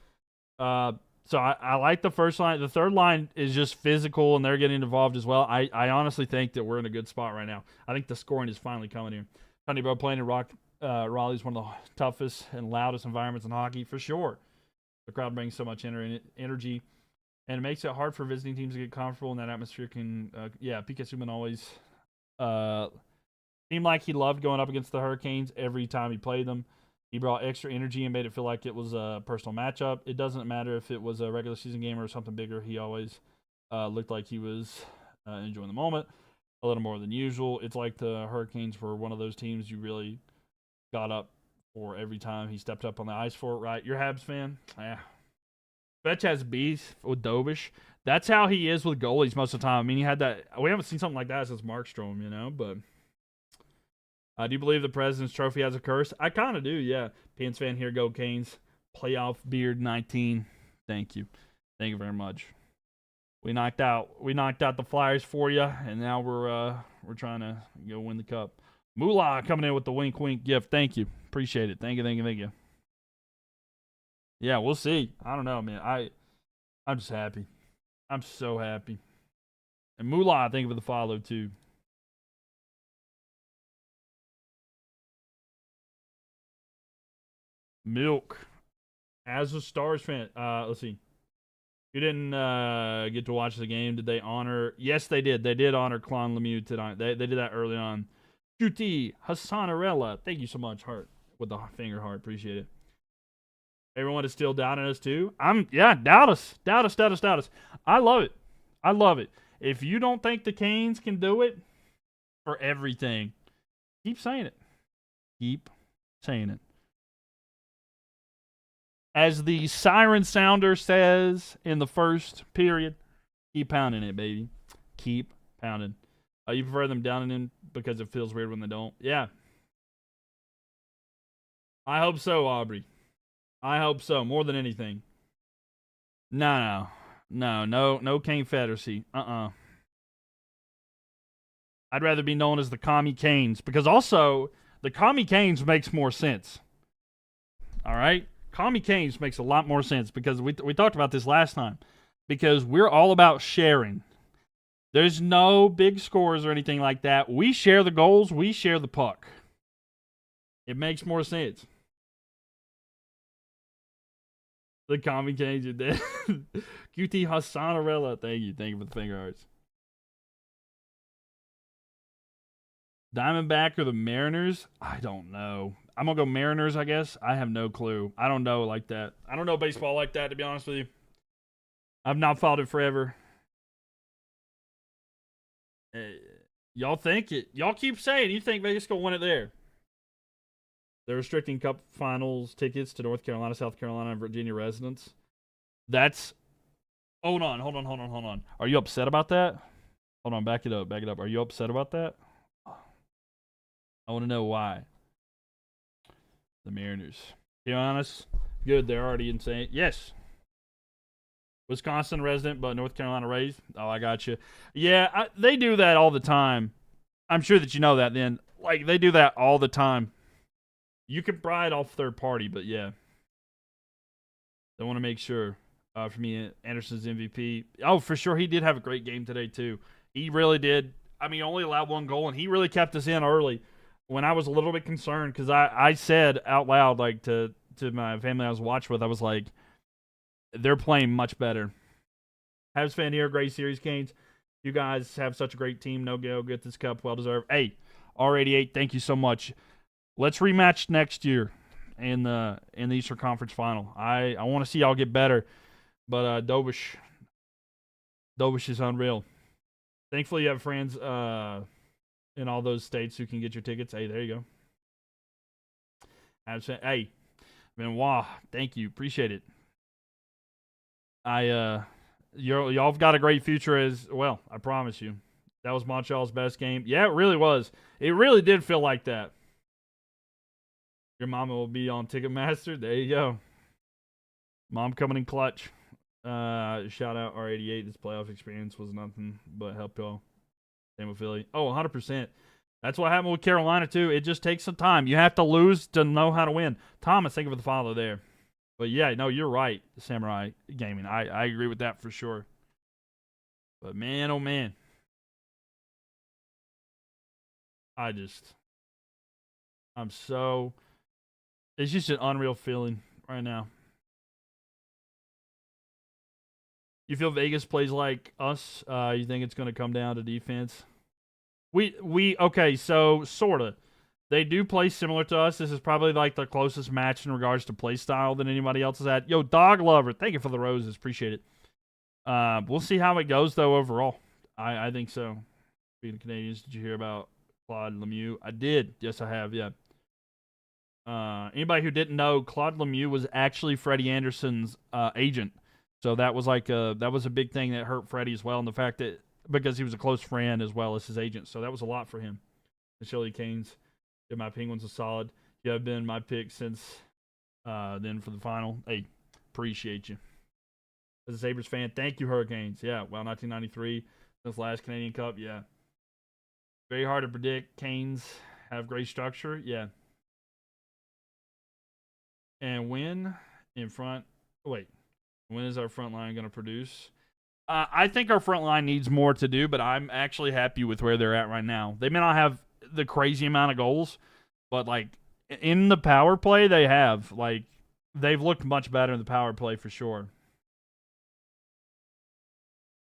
So I like the first line. The third line is just physical, and they're getting involved as well. I honestly think that we're in a good spot right now. I think the scoring is finally coming here. Honey, bro, playing in Raleigh is one of the toughest and loudest environments in hockey, for sure. The crowd brings so much energy, and it makes it hard for visiting teams to get comfortable in that atmosphere. PK Subban always seemed like he loved going up against the Hurricanes every time he played them. He brought extra energy and made it feel like it was a personal matchup. It doesn't matter if it was a regular season game or something bigger. He always looked like he was enjoying the moment a little more than usual. It's like the Hurricanes were one of those teams you really got up for every time he stepped up on the ice for it, right? You're a Habs fan? Yeah. Fetch has beef with Dobish. That's how he is with goalies most of the time. I mean, he had that. We haven't seen something like that since Markstrom, but... do you believe the President's Trophy has a curse? I kind of do, yeah. Pens fan here, go Canes. Playoff Beard 19. Thank you. Thank you very much. We knocked out the Flyers for you, and now we're trying to go win the cup. Moolah coming in with the wink gift. Thank you. Appreciate it. Thank you. Yeah, we'll see. I don't know, man. I'm just happy. I'm so happy. And Moolah, thank you for the follow too. Mylk, as a Stars fan, let's see. You didn't get to watch the game. Did they honor? Yes, they did. They did honor Claude Lemieux tonight. They did that early on. Shuti Hassanarella, thank you so much, heart with the finger heart. Appreciate it. Everyone is still doubting us too. Doubt us. I love it. If you don't think the Canes can do it for everything, keep saying it. As the siren sounder says in the first period, keep pounding it, baby. Keep pounding. You prefer them down and in because it feels weird when they don't? Yeah. I hope so, Aubrey. I hope so, more than anything. No Kane Federacy. I'd rather be known as the Commie Canes, because also the Commie Canes makes more sense. All right? Commie Canes makes a lot more sense because we talked about this last time. Because we're all about sharing. There's no big scores or anything like that. We share the goals. We share the puck. It makes more sense. The common change are dead. QT Hassanarella. Thank you. Thank you for the finger hearts. Diamondback or the Mariners? I don't know. I'm going to go Mariners, I guess. I have no clue. I don't know like that. I don't know baseball like that, to be honest with you. I've not followed it forever. Y'all think it. Y'all keep saying you think Vegas going to win it there. They're restricting Cup Finals tickets to North Carolina, South Carolina, and Virginia residents. That's. Hold on. Are you upset about that? Hold on, back it up. Are you upset about that? I want to know why. The Mariners. To be honest, good. They're already insane. Yes. Wisconsin resident, but North Carolina raised. Oh, I got you. Yeah, they do that all the time. I'm sure that you know that then. Like, they do that all the time. You could ride off third party, but yeah. They want to make sure. For me, Anderson's MVP. Oh, for sure. He did have a great game today, too. He really did. I mean, only allowed one goal, and he really kept us in early when I was a little bit concerned because I said out loud, like, to my family I was watching with, I was like, they're playing much better. Habs fan here, great series, Canes. You guys have such a great team. No go, get this cup, well deserved. Hey, R88, thank you so much. Let's rematch next year in the Eastern Conference Final. I want to see y'all get better, but Dobish is unreal. Thankfully, you have friends in all those states who can get your tickets. Hey, there you go. Hey, Benoit, thank you, appreciate it. Y'all have got a great future as well. I promise you. That was Montreal's best game. Yeah, it really was. It really did feel like that. Your mama will be on Ticketmaster. There you go. Mom coming in clutch. Shout out R88. This playoff experience was nothing but help y'all. Same with Philly. Oh, 100%. That's what happened with Carolina, too. It just takes some time. You have to lose to know how to win. Thomas, thank you for the follow there. But yeah, no, you're right, Samurai Gaming. I agree with that for sure. But man, oh man. I'm so. It's just an unreal feeling right now. You feel Vegas plays like us? You think it's going to come down to defense? Okay, so sorta. They do play similar to us. This is probably like the closest match in regards to play style than anybody else has had. Yo, Dog Lover, thank you for the roses. Appreciate it. We'll see how it goes, though, overall. I think so. Being Canadians, did you hear about Claude Lemieux? I did. Yes, I have, yeah. Anybody who didn't know, Claude Lemieux was actually Freddie Anderson's agent. So that was a big thing that hurt Freddie as well, and the fact that because he was a close friend as well as his agent. So that was a lot for him. The Shirley Canes. Yeah, my Penguins are solid. You have been my pick since then for the final. Hey, appreciate you. As a Sabres fan, thank you, Hurricanes. Yeah, well, 1993, since last Canadian Cup, yeah. Very hard to predict. Canes have great structure, yeah. And when is our front line going to produce? I think our front line needs more to do, but I'm actually happy with where they're at right now. They may not have the crazy amount of goals, but like in the power play, they've looked much better in the power play for sure.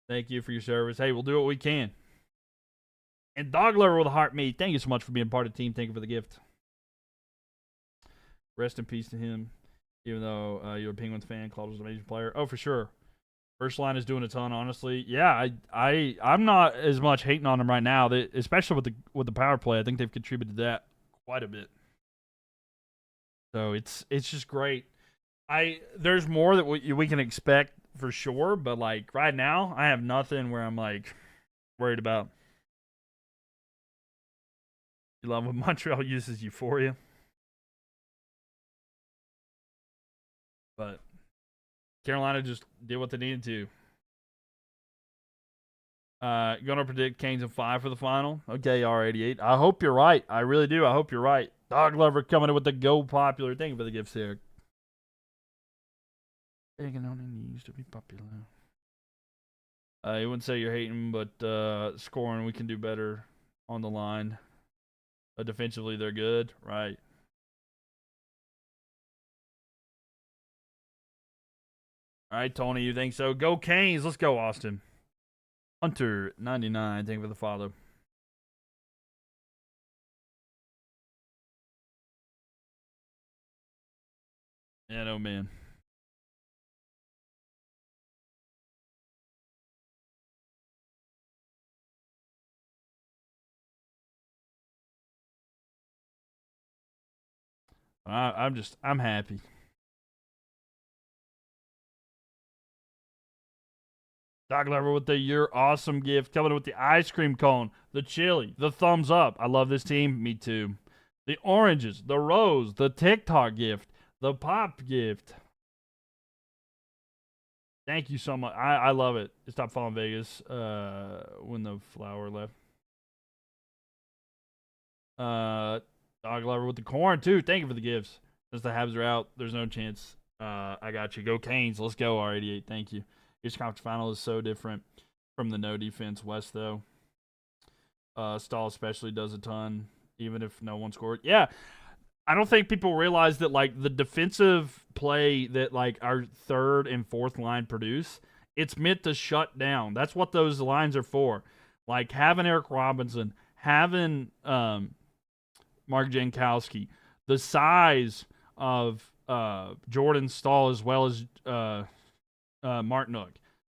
Thank you for your service. Hey, we'll do what we can. And Dog Lover with a heart me. Thank you so much for being part of the team. Thank you for the gift. Rest in peace to him. Even though you're a Penguins fan, Claude was an amazing player. Oh, for sure. First line is doing a ton, honestly. Yeah, I'm not as much hating on them right now, especially with the power play. I think they've contributed to that quite a bit. So it's just great. There's more that we can expect for sure, but like right now, I have nothing where I'm like worried about. You love when Montreal uses Euphoria, but Carolina just did what they needed to. Gonna predict Canes in 5 for the final. Okay, R88. I hope you're right. I really do. I hope you're right. Dog Lover coming in with the Go Popular. Thank you for the gifts here. Bacon only needs to be popular. I wouldn't say you're hating, but scoring, we can do better on the line. Defensively, they're good, right? All right, Tony, you think so? Go Canes. Let's go, Austin. Hunter, 99. Thank you for the follow. Yeah, no, man. I'm happy. Doc Lever with the You're Awesome gift. Coming with the ice cream cone, the chili, the thumbs up. I love this team. Me too. The oranges, the rose, the TikTok gift, the pop gift. Thank you so much. I love it. Stop following Vegas when the flower left. Dog Lover with the corn, too. Thank you for the gifts. Since the Habs are out, there's no chance. I got you. Go Canes. Let's go, R88. Thank you. Each conference final is so different from the no defense West, though. Stahl especially does a ton, even if no one scored. Yeah, I don't think people realize that like the defensive play that like our third and fourth line produce, it's meant to shut down. That's what those lines are for. Like having Eric Robinson, having Mark Jankowski, the size of Jordan Stahl as well as Martin Nook.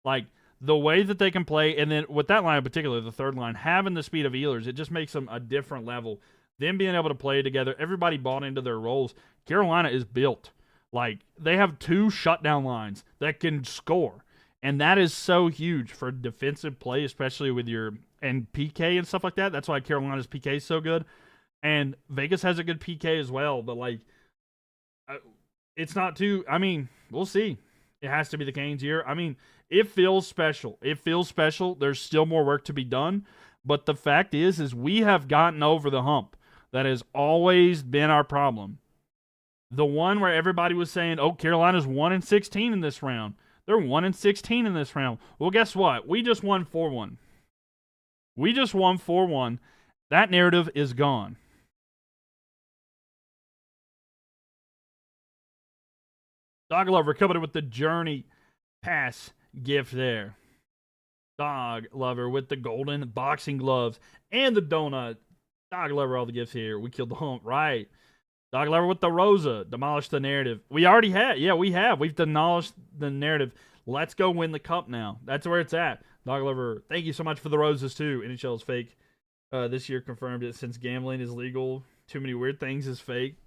Like the way that they can play, and then with that line in particular, the third line, having the speed of Ehlers, it just makes them a different level. Them being able to play together, everybody bought into their roles. Carolina is built. Like, they have two shutdown lines that can score. And that is so huge for defensive play, especially with your and PK and stuff like that. That's why Carolina's PK is so good. And Vegas has a good PK as well, but like, it's not too. I mean, we'll see. It has to be the Canes here. I mean, it feels special. It feels special. There's still more work to be done, but the fact is we have gotten over the hump. That has always been our problem. The one where everybody was saying, "Oh, Carolina's 1-16 in this round. They're 1-16 in this round." Well, guess what? We just won 4-1. We just won 4-1. That narrative is gone. Dog Lover coming with the Journey Pass gift there. Dog Lover with the golden boxing gloves and the donut. Dog Lover, all the gifts here. We killed the hump, right? Dog Lover with the Rosa. Demolished the narrative. We already had. Yeah, we have. We've demolished the narrative. Let's go win the cup now. That's where it's at. Dog Lover, thank you so much for the roses, too. NHL is fake. This year confirmed it since gambling is legal. Too many weird things is fake.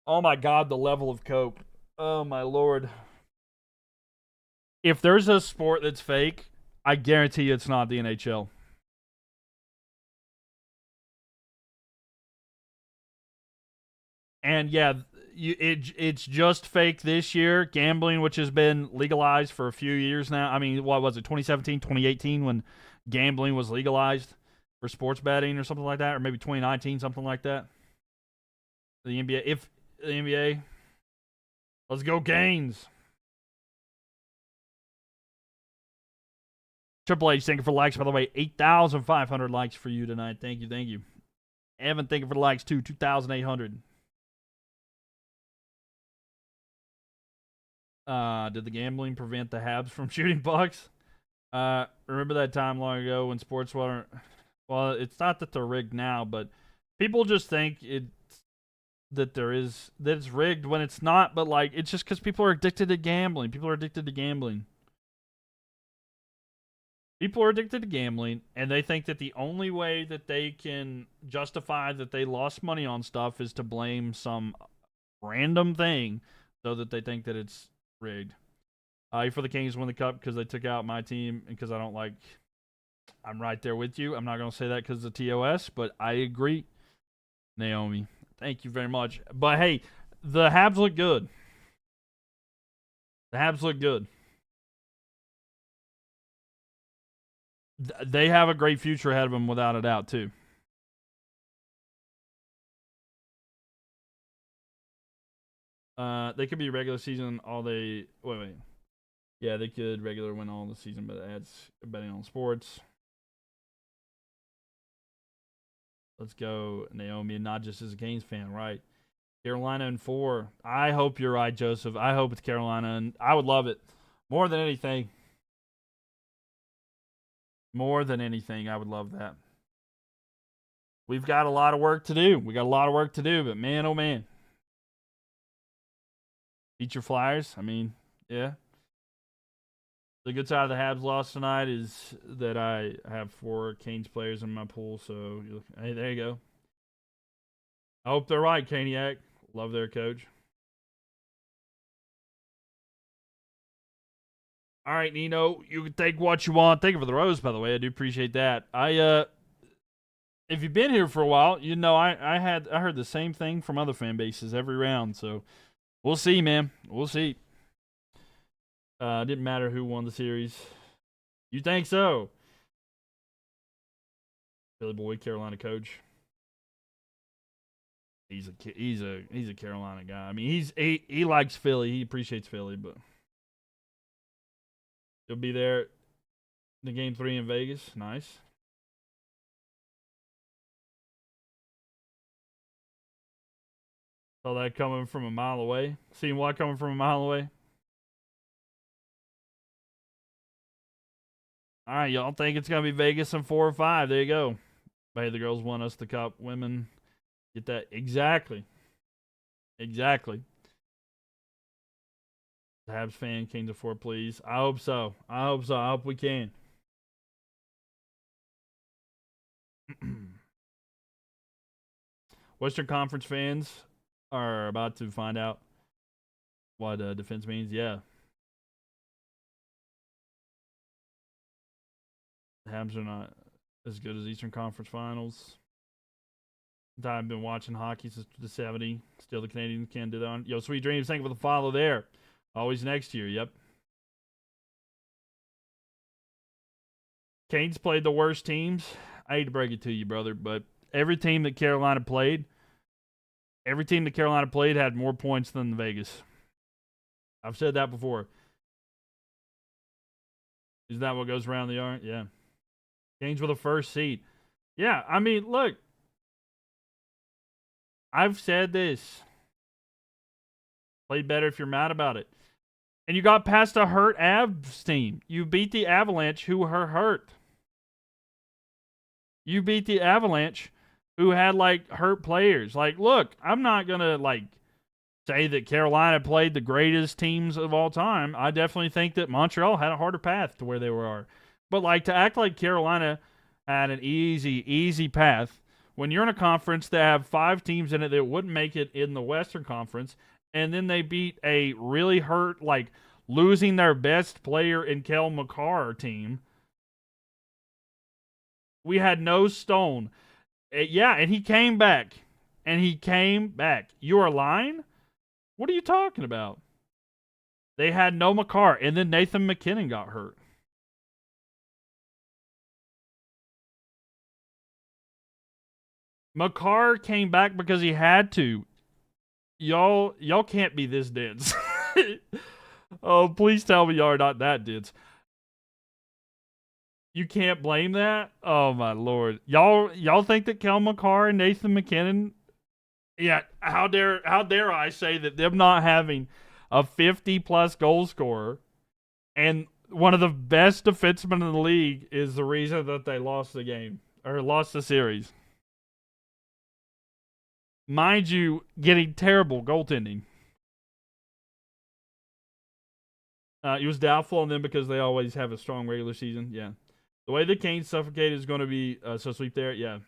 Oh my God, the level of cope. Oh my Lord. If there's a sport that's fake, I guarantee you it's not the NHL. And yeah, it's just fake this year. Gambling, which has been legalized for a few years now. I mean, what was it, 2017, 2018, when gambling was legalized for sports betting or something like that, or maybe 2019, something like that. The NBA, if the NBA, let's go Canes. Triple H, thank you for likes, by the way. 8,500 likes for you tonight. Thank you, thank you. Evan, thank you for the likes, too. 2,800. Did the gambling prevent the Habs from shooting pucks? Remember that time long ago when sports weren't. Well, it's not that they're rigged now, but people just think that it's rigged when it's not. But like, it's just because people are addicted to gambling. People are addicted to gambling. People are addicted to gambling, and they think that the only way that they can justify that they lost money on stuff is to blame some random thing, so that they think that it's rigged. For the Kings win the cup because they took out my team and because I don't like. I'm right there with you. I'm not going to say that because of TOS, but I agree. Naomi, thank you very much. But hey, the Habs look good. The Habs look good. They have a great future ahead of them without a doubt, too. They could be regular season all they. Wait. Yeah, they could regular win all the season, but that's betting on sports. Let's go, Naomi, and not just as a Canes fan, right? Carolina in 4. I hope you're right, Joseph. I hope it's Carolina, and I would love it more than anything. More than anything, I would love that. We've got a lot of work to do. We got a lot of work to do, but man, oh man. Beat your Flyers. I mean, yeah. The good side of the Habs loss tonight is that I have 4 Canes players in my pool, so hey, there you go. I hope they're right, Caniac. Love their coach. All right, Nino, you can take what you want. Thank you for the rose, by the way. I do appreciate that. If you've been here for a while, you know I heard the same thing from other fan bases every round. So we'll see, man. We'll see. Didn't matter who won the series. You think so? Philly boy, Carolina coach. He's a Carolina guy. I mean, he likes Philly. He appreciates Philly, but he'll be there. The game 3 in Vegas. Nice. Saw that coming from a mile away. Seen what coming from a mile away? All right, y'all think it's going to be Vegas in 4 or 5. There you go. But hey, the girls want us to cup. Women get that. Exactly. Exactly. The Habs fan, Kings of 4, please. I hope so. I hope we can. Western Conference fans are about to find out what defense means. Yeah. The Habs are not as good as Eastern Conference Finals. I've been watching hockey since the 70s. Still, the Canadians can't do that. Yo, Sweet Dreams, thank you for the follow there. Always next year. Yep. Canes played the worst teams. I hate to break it to you, brother, but every team that Carolina played had more points than Vegas. I've said that before. Is that what goes around the yard? Yeah. Canes were the first seed. Yeah, I mean, look. I've said this. Play better if you're mad about it. And you got past a hurt Avs team. You beat the Avalanche, who were hurt. You beat the Avalanche, who had, hurt players. Look, I'm not going to, say that Carolina played the greatest teams of all time. I definitely think that Montreal had a harder path to where they were. But, to act like Carolina had an easy path when you're in a conference that have 5 teams in it that wouldn't make it in the Western Conference, and then they beat a really hurt, losing their best player in Kel McCarr team. We had no Stone. Yeah, and he came back. You are lying? What are you talking about? They had no McCarr, and then Nathan McKinnon got hurt. McCarr came back because he had to. Y'all can't be this dense. Oh, please tell me y'all are not that dense. You can't blame that? Oh my lord. Y'all think that Kel McCarr and Nathan McKinnon? Yeah, how dare I say that them not having a 50-plus goal scorer and one of the best defensemen in the league is the reason that they lost the game or lost the series. Mind you, getting terrible goaltending. It was doubtful on them because they always have a strong regular season. Yeah. The way the Canes suffocated is going to be so sweep there. Yeah.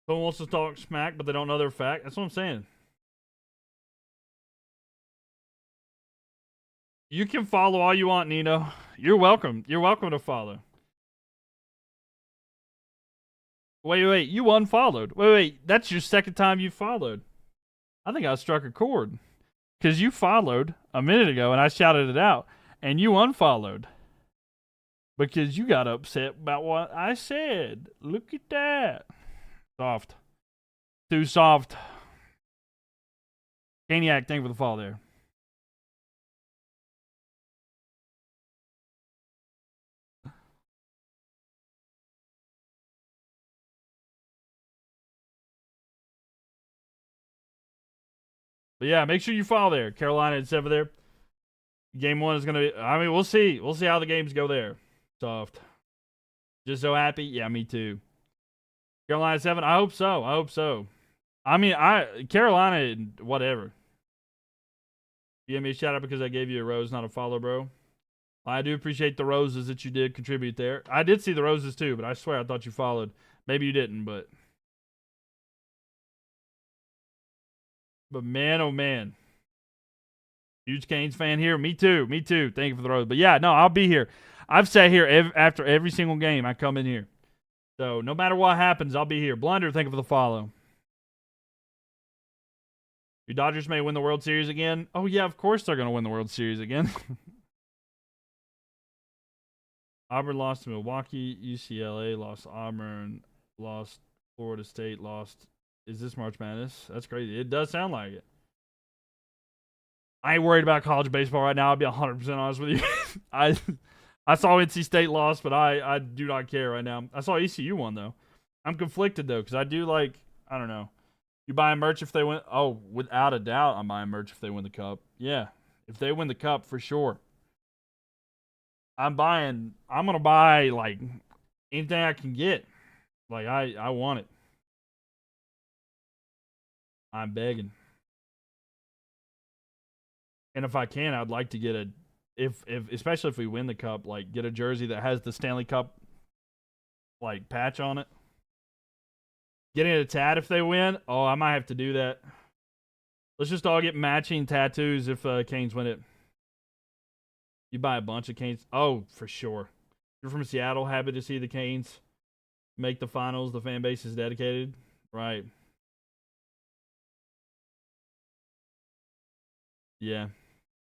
Someone wants to talk smack, but they don't know their fact. That's what I'm saying. You can follow all you want, Nino. You're welcome. You're welcome to follow. Wait. You unfollowed. Wait. That's your second time you followed. I think I struck a chord. Because you followed a minute ago and I shouted it out. And you unfollowed. because you got upset about what I said. Look at that. Soft. Too soft. Caniac, thank you for the follow there. But yeah, make sure you follow there. Carolina and 7 there. Game 1 is going to be, I mean, we'll see. We'll see how the games go there. Soft. Just so happy? Yeah, me too. Carolina 7? I hope so. I hope so. I mean, Carolina, whatever. You gave me a shout out because I gave you a rose, not a follow, bro. I do appreciate the roses that you did contribute there. I did see the roses too, but I swear I thought you followed. Maybe you didn't, but man, oh man. Huge Canes fan here. Me too. Me too. Thank you for the rose. But yeah, no, I'll be here. I've sat here after every single game. I come in here. So no matter what happens, I'll be here. Blunder, thank you for the follow. Your Dodgers may win the World Series again. Oh, yeah, of course they're going to win the World Series again. Auburn lost to Milwaukee. UCLA lost to Auburn. Lost Florida State. Lost. Is this March Madness? That's crazy. It does sound like it. I ain't worried about college baseball right now. I'll be 100% honest with you. I saw NC State lost, but I do not care right now. I saw ECU won, though. I'm conflicted, though, because I do like, I don't know. You buying merch if they win? Oh, without a doubt, I'm buying merch if they win the cup. Yeah, if they win the cup, for sure. I'm going to buy, like, anything I can get. Like, I want it. I'm begging. And if I can, I'd like to get especially if we win the cup, like, get a jersey that has the Stanley Cup, like, patch on it. Getting a tat if they win? Oh, I might have to do that. Let's just all get matching tattoos if Canes win it. You buy a bunch of Canes? Oh, for sure. You're from Seattle, happy to see the Canes make the finals. The fan base is dedicated. Right. Yeah.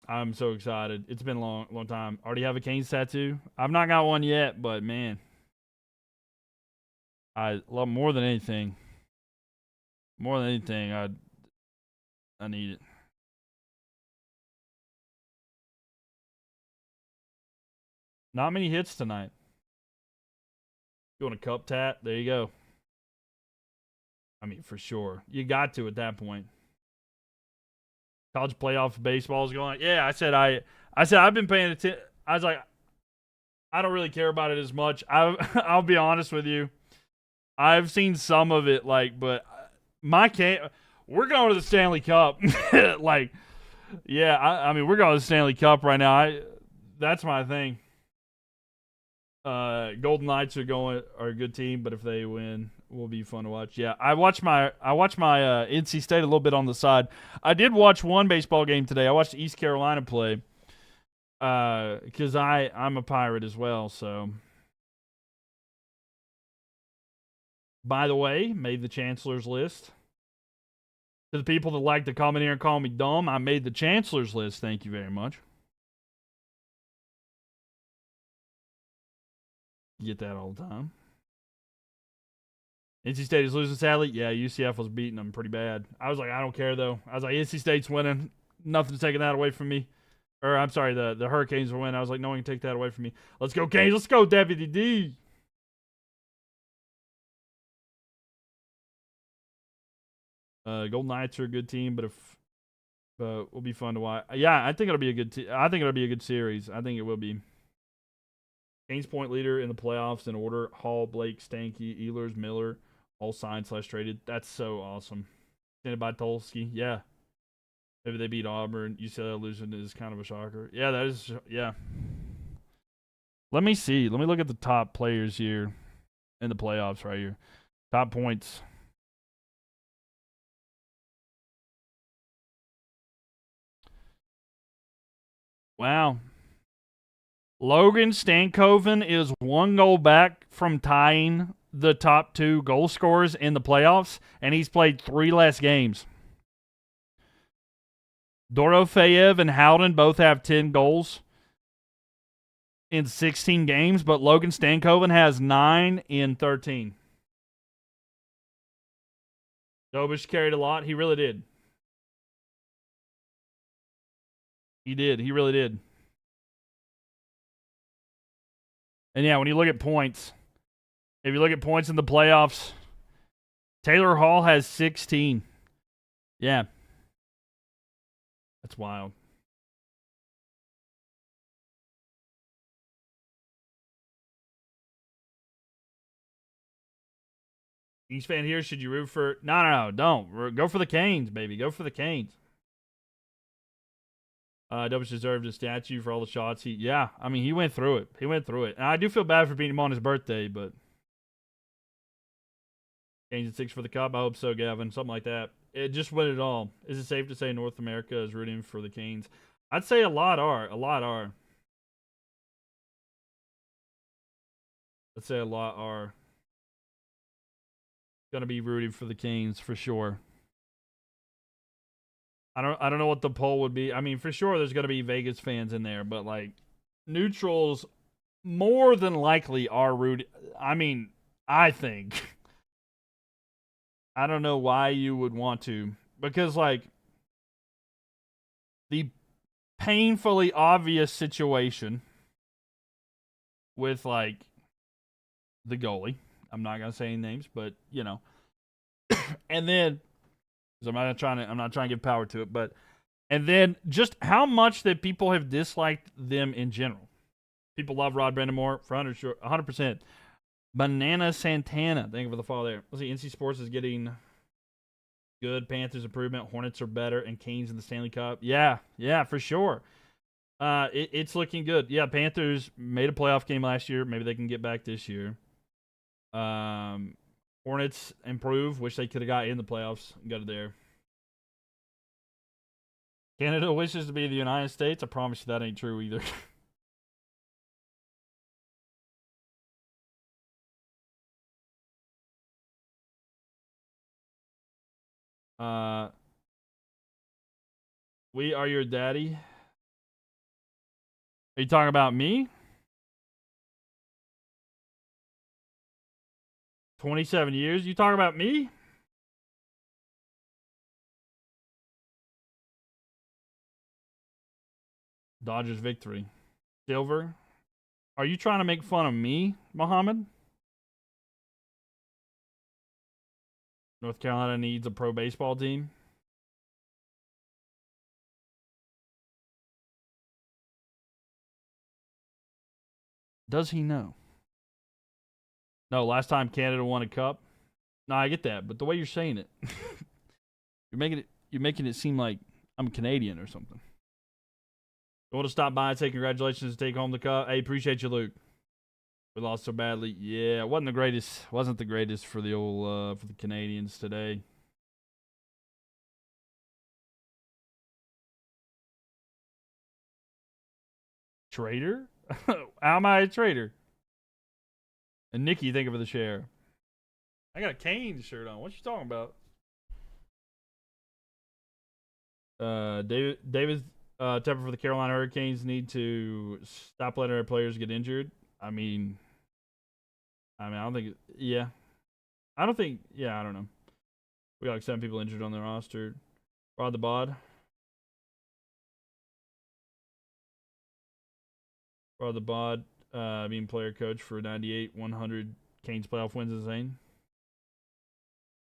I'm so excited. It's been a long time. Already have a Canes tattoo? I've not got one yet, but man. I love more than anything. More than anything, I need it. Not many hits tonight. You want a cup tat? There you go. I mean, for sure. You got to at that point. College playoff baseball is going. Yeah, I said I've been paying attention. I was like, I don't really care about it as much. I'll be honest with you. I've seen some of it, like, but we're going to the Stanley Cup. Like, yeah, I mean, we're going to the Stanley Cup right now. That's my thing. Golden Knights are a good team, but if they win, will be fun to watch. Yeah, I watched my NC State a little bit on the side. I did watch one baseball game today. I watched East Carolina play. Because I'm a Pirate as well, so. By the way, made the Chancellor's list. To the people that like to come in here and call me dumb, I made the Chancellor's list. Thank you very much. You get that all the time. NC State is losing, sadly. Yeah, UCF was beating them pretty bad. I was like, I don't care, though. I was like, NC State's winning. Nothing's taking that away from me. Or, I'm sorry, the Hurricanes were winning. I was like, no one can take that away from me. Let's go, Canes. Let's go, Deputy D. Golden Knights are a good team, but will be fun to watch. Yeah, I think it'll be a good. I think it'll be a good series. I think it will be. Canes point leader in the playoffs in order: Hall, Blake, Stanky, Ehlers, Miller, all signed / traded. That's so awesome. Sent by Tulsky. Yeah. Maybe they beat Auburn. UCLA losing is kind of a shocker. Yeah, that is. Yeah. Let me see. Let me look at the top players here in the playoffs right here. Top points. Wow. Logan Stankoven is 1 goal back from tying the top 2 goal scorers in the playoffs, and he's played 3 less games. Dorofeyev and Howden both have 10 goals in 16 games, but Logan Stankoven has 9 in 13. Dobish carried a lot. He really did. He did. He really did. And yeah, when you look at points, if you look at points in the playoffs, Taylor Hall has 16. Yeah. That's wild. Kings fan here, should you root for... No, don't. Go for the Canes, baby. Go for the Canes. Dobish deserved a statue for all the shots. Yeah, I mean, he went through it. And I do feel bad for beating him on his birthday, but... Canes at 6 for the Cup. I hope so, Gavin. Something like that. It just win it all. Is it safe to say North America is rooting for the Canes? I'd say a lot are. Let's say a lot are gonna be rooting for the Canes for sure. I don't know what the poll would be. I mean, for sure there's gonna be Vegas fans in there, but like neutrals more than likely are rooting. I mean, I think. I don't know why you would want to, because like the painfully obvious situation with like the goalie. I'm not gonna say any names, but you know. And then I'm not trying to give power to it, but and then just how much that people have disliked them in general. People love Rod Brandamore for 100%. Banana Santana, thank you for the follow there. Let's see, NC Sports is getting good. Panthers improvement. Hornets are better, and Canes in the Stanley Cup. Yeah, for sure. It's looking good. Yeah, Panthers made a playoff game last year. Maybe they can get back this year. Hornets improve. Wish they could have got in the playoffs and got it there. Canada wishes to be the United States. I promise you that ain't true either. We are your daddy. Are you talking about me? 27 years? You talking about me? Dodgers victory. Silver. Are you trying to make fun of me, Muhammad? North Carolina needs a pro baseball team. Does he know? No, last time Canada won a cup. No, I get that, but the way you're saying it, you're making it seem like I'm Canadian or something. You want to stop by and say congratulations and take home the cup? Hey, appreciate you, Luke. We lost so badly. Yeah, it wasn't the greatest for the old for the Canadians today. Traitor? How am I a traitor? And Nikki, thank you for the share. I got a Canes shirt on. What you talking about? David Tepper for the Carolina Hurricanes need to stop letting our players get injured. I don't think. Yeah, I don't think. Yeah, I don't know. We got like 7 people injured on the roster. Rod the Bod. Rod the Bod, being player coach for 98, 100 Canes playoff wins insane.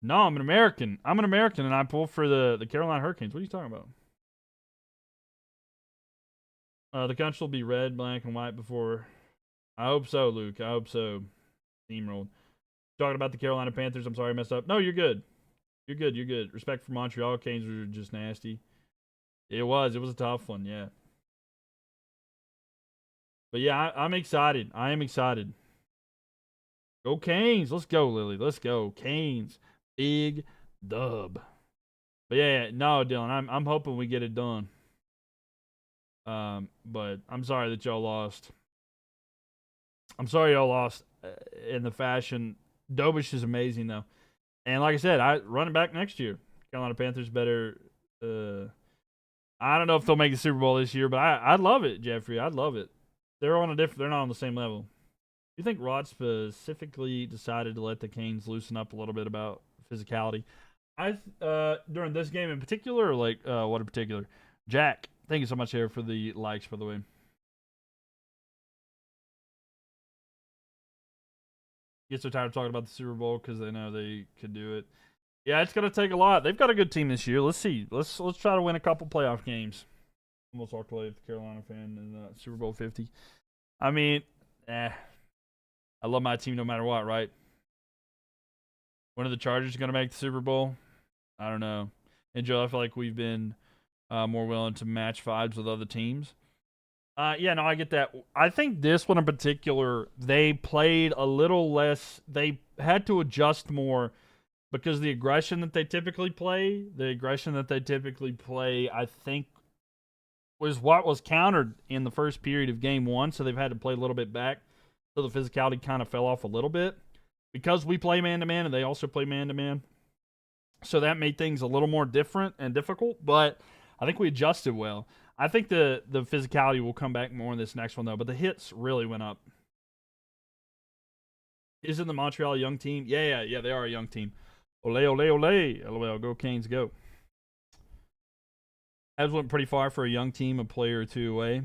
No, I'm an American. And I pull for the Carolina Hurricanes. What are you talking about? The country will be red, black, and white before. I hope so, Luke. I hope so. Steamrolled. Talking about the Carolina Panthers. I'm sorry I messed up. No, you're good. You're good. Respect for Montreal. Canes were just nasty. It was a tough one, yeah. But yeah, I'm excited. I am excited. Go Canes. Let's go, Lily. Let's go. Canes. Big dub. But yeah, no, Dylan, I'm hoping we get it done. But I'm sorry that y'all lost. I'm sorry y'all lost in the fashion. Dobish is amazing though, and like I said, I running back next year. Carolina Panthers better. I don't know if they'll make the Super Bowl this year, but I'd love it, Jeffrey. I'd love it. they're on a different. They're not on the same level. Do you think Rod specifically decided to let the Canes loosen up a little bit about physicality? During this game in particular, or like what in particular? Jack, thank you so much here for the likes, by the way. Get so tired of talking about the Super Bowl because they know they could do it. Yeah, it's gonna take a lot. They've got a good team this year. Let's see. Let's try to win a couple playoff games. Almost walked away with the Carolina fan in Super Bowl 50. I mean, I love my team no matter what, right? When are the Chargers gonna make the Super Bowl? I don't know. And Joe, I feel like we've been more willing to match vibes with other teams. Yeah, no, I get that. I think this one in particular, they played a little less. They had to adjust more because the aggression that they typically play, I think, was what was countered in the first period of game one. So they've had to play a little bit back. So the physicality kind of fell off a little bit because we play man-to-man and they also play man-to-man. So that made things a little more different and difficult, but I think we adjusted well. I think the physicality will come back more in this next one, though, but the hits really went up. Isn't the Montreal a young team? Yeah, they are a young team. Ole, ole, ole. LOL, go Canes, go. Habs went pretty far for a young team, a player or two away.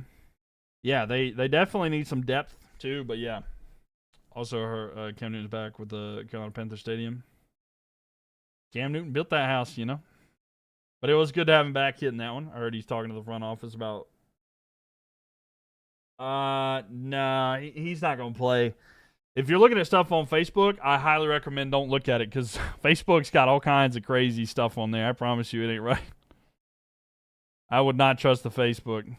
Yeah, they definitely need some depth, too, but yeah. Also, Cam Newton's back with the Carolina Panthers Stadium. Cam Newton built that house, you know. But it was good to have him back hitting that one. I heard he's talking to the front office about. Nah, he's not gonna play. If you're looking at stuff on Facebook, I highly recommend don't look at it because Facebook's got all kinds of crazy stuff on there. I promise you, it ain't right. I would not trust the Facebook.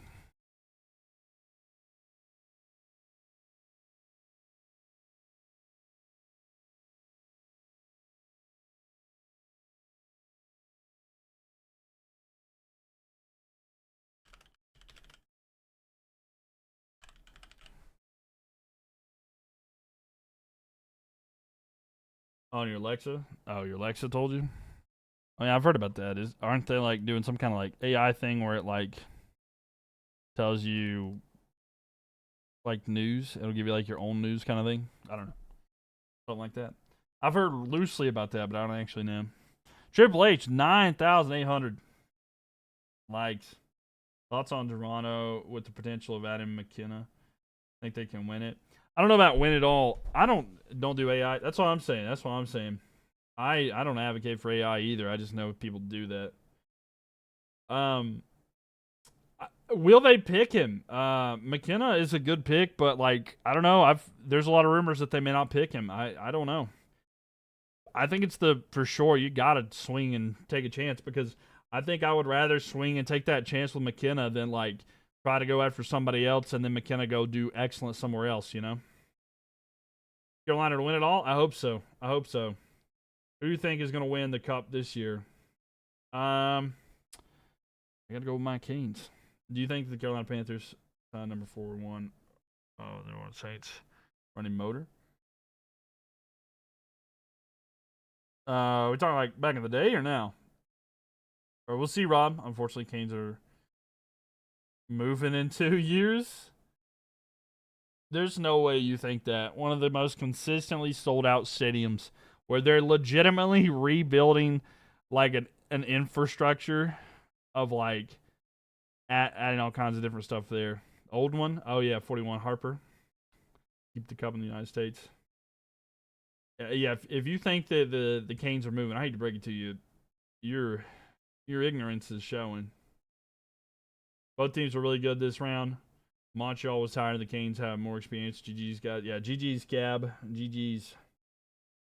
On your Alexa? Oh, your Alexa told you? I mean, I've heard about that. Aren't they like doing some kind of like AI thing where it like tells you like news? It'll give you like your own news kind of thing. I don't know. Something like that. I've heard loosely about that, but I don't actually know. Triple H, 9,800 likes. Thoughts on Toronto with the potential of Adam McKenna? Think they can win it? I don't know about win it all. I don't do AI. That's what I'm saying. I don't advocate for AI either. I just know people do that. Will they pick him? McKenna is a good pick, but like I don't know. There's a lot of rumors that they may not pick him. I don't know. I think it's for sure you gotta swing and take a chance because I think I would rather swing and take that chance with McKenna than like try to go after somebody else and then McKenna go do excellent somewhere else, you know? Carolina to win it all? I hope so. Who do you think is going to win the cup this year? I got to go with my Canes. Do you think the Carolina Panthers, number 4 won? Oh, New Orleans Saints running motor? We talking like back in the day or now? Or we'll see, Rob. Unfortunately, Canes are moving in 2 years. There's no way you think that. One of the most consistently sold out stadiums where they're legitimately rebuilding like an infrastructure of like adding all kinds of different stuff there. Old one? Oh yeah, 41 Harper. Keep the cup in the United States. Yeah, if you think that the Canes are moving, I hate to break it to you, your ignorance is showing. Both teams were really good this round. Montreal was tired. The Canes have more experience. GG's Gab. GG's.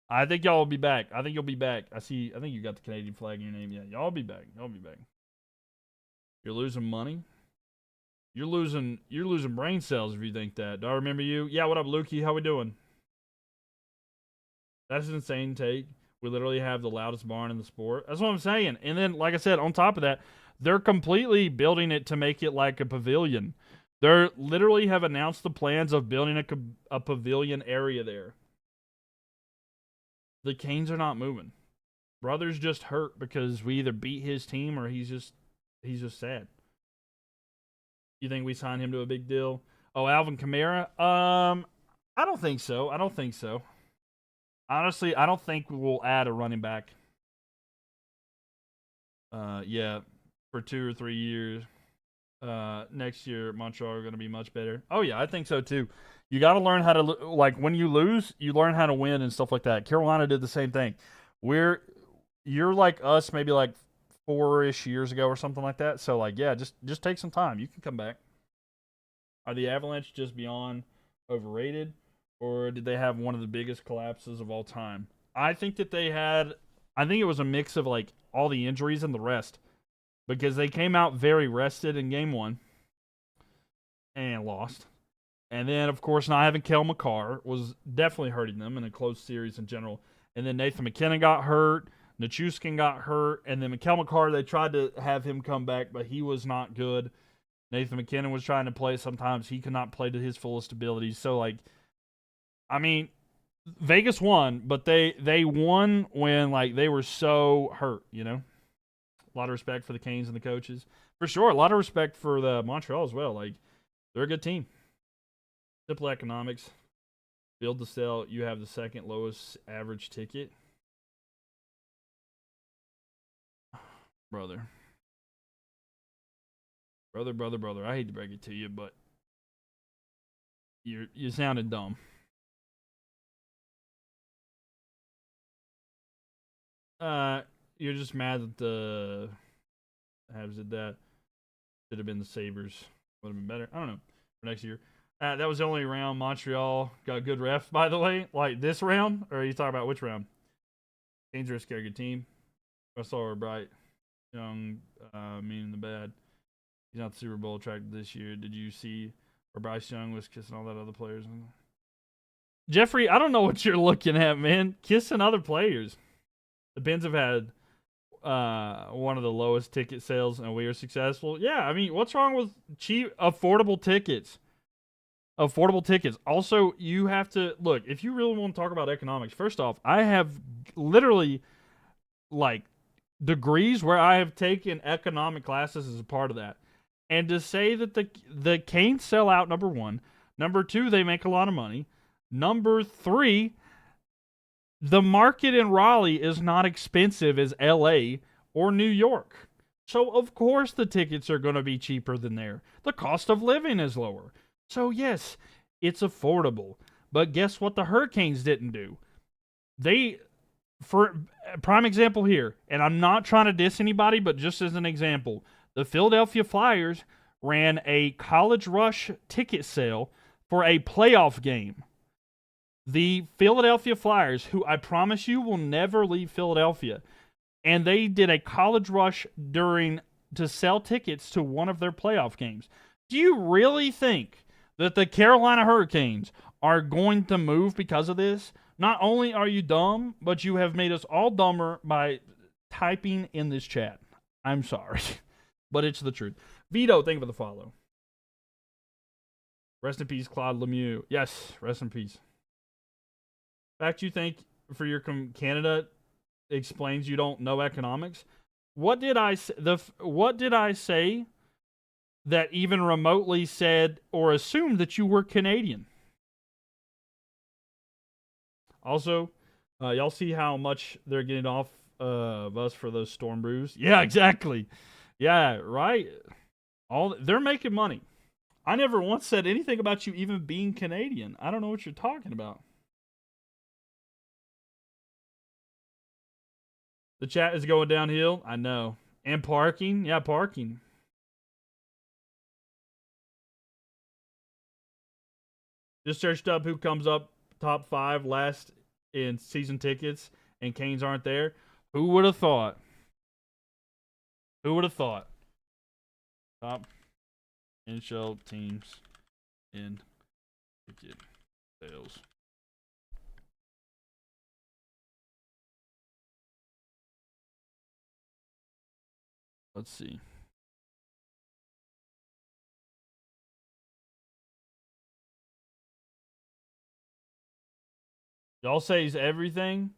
I think y'all will be back. I think you'll be back. I think you got the Canadian flag in your name. Yeah, y'all be back. You're losing money. You're losing brain cells if you think that. Do I remember you? Yeah, what up, Lukey? How we doing? That's an insane take. We literally have the loudest barn in the sport. That's what I'm saying. And then, like I said, on top of that, they're completely building it to make it like a pavilion. They literally have announced the plans of building a pavilion area there. The Canes are not moving. Brother's just hurt because we either beat his team or he's just sad. You think we sign him to a big deal? Oh, Alvin Kamara. I don't think so. I don't think so. Honestly, I don't think we'll add a running back. Yeah, for 2 or 3 years. Next year Montreal are going to be much better. Oh yeah, I think so too. You got to learn how to like when you lose, you learn how to win and stuff like that. Carolina did the same thing. We're you're like us, maybe like 4-ish years ago or something like that. So like, yeah, just take some time. You can come back. Are the Avalanche just beyond overrated, or did they have one of the biggest collapses of all time? I think that they had. I think it was a mix of like all the injuries and the rest because they came out very rested in game one and lost. And then, of course, not having Kel McCarr was definitely hurting them in a close series in general. And then Nathan McKinnon got hurt. Nichushkin got hurt. And then Kel McCarr, they tried to have him come back, but he was not good. Nathan McKinnon was trying to play. Sometimes he could not play to his fullest abilities. So, like, I mean, Vegas won, but they won when, like, they were so hurt, you know? A lot of respect for the Canes and the coaches. For sure, a lot of respect for the Montreal as well. Like, they're a good team. Simple economics. Build to sell, you have the second lowest average ticket. Brother. Brother. I hate to break it to you, but you sounded dumb. You're just mad that the Habs did that. Should have been the Sabres. Would have been better. I don't know. For next year. That was the only round Montreal got a good ref, by the way. Like this round? Or are you talking about which round? Canes are a scary good team. Russell or Bright. Young, meaning the bad. He's not Super Bowl attracted this year. Did you see where Bryce Young was kissing all that other players? Jeffrey, I don't know what you're looking at, man. Kissing other players. The Pens have had one of the lowest ticket sales, and we are successful. Yeah, I mean, what's wrong with cheap, affordable tickets? Affordable tickets. Also, you have to look if you really want to talk about economics. First off, I have literally like degrees where I have taken economic classes as a part of that. And to say that the Canes sell out, number one. Number two, they make a lot of money. Number three, the market in Raleigh is not expensive as LA or New York. So, of course, the tickets are going to be cheaper than there. The cost of living is lower. So, yes, it's affordable. But guess what the Hurricanes didn't do? For prime example here, and I'm not trying to diss anybody, but just as an example, the Philadelphia Flyers ran a college rush ticket sale for a playoff game. The Philadelphia Flyers, who I promise you will never leave Philadelphia, and they did a college rush to sell tickets to one of their playoff games. Do you really think that the Carolina Hurricanes are going to move because of this? Not only are you dumb, but you have made us all dumber by typing in this chat. I'm sorry, but it's the truth. Vito, thank you for the follow. Rest in peace, Claude Lemieux. Yes, rest in peace. Fact you think for your Canada explains you don't know economics. What did I say that even remotely said or assumed that you were Canadian? Also, y'all see how much they're getting off of us for those storm brews? Yeah, exactly. Yeah, right. They're making money. I never once said anything about you even being Canadian. I don't know what you're talking about. The chat is going downhill. I know. And parking? Yeah, parking. Just searched up who comes up top 5 last in season tickets, and Canes aren't there. Who would have thought? Who would have thought? Top NHL teams in ticket sales. Let's see. Y'all says everything,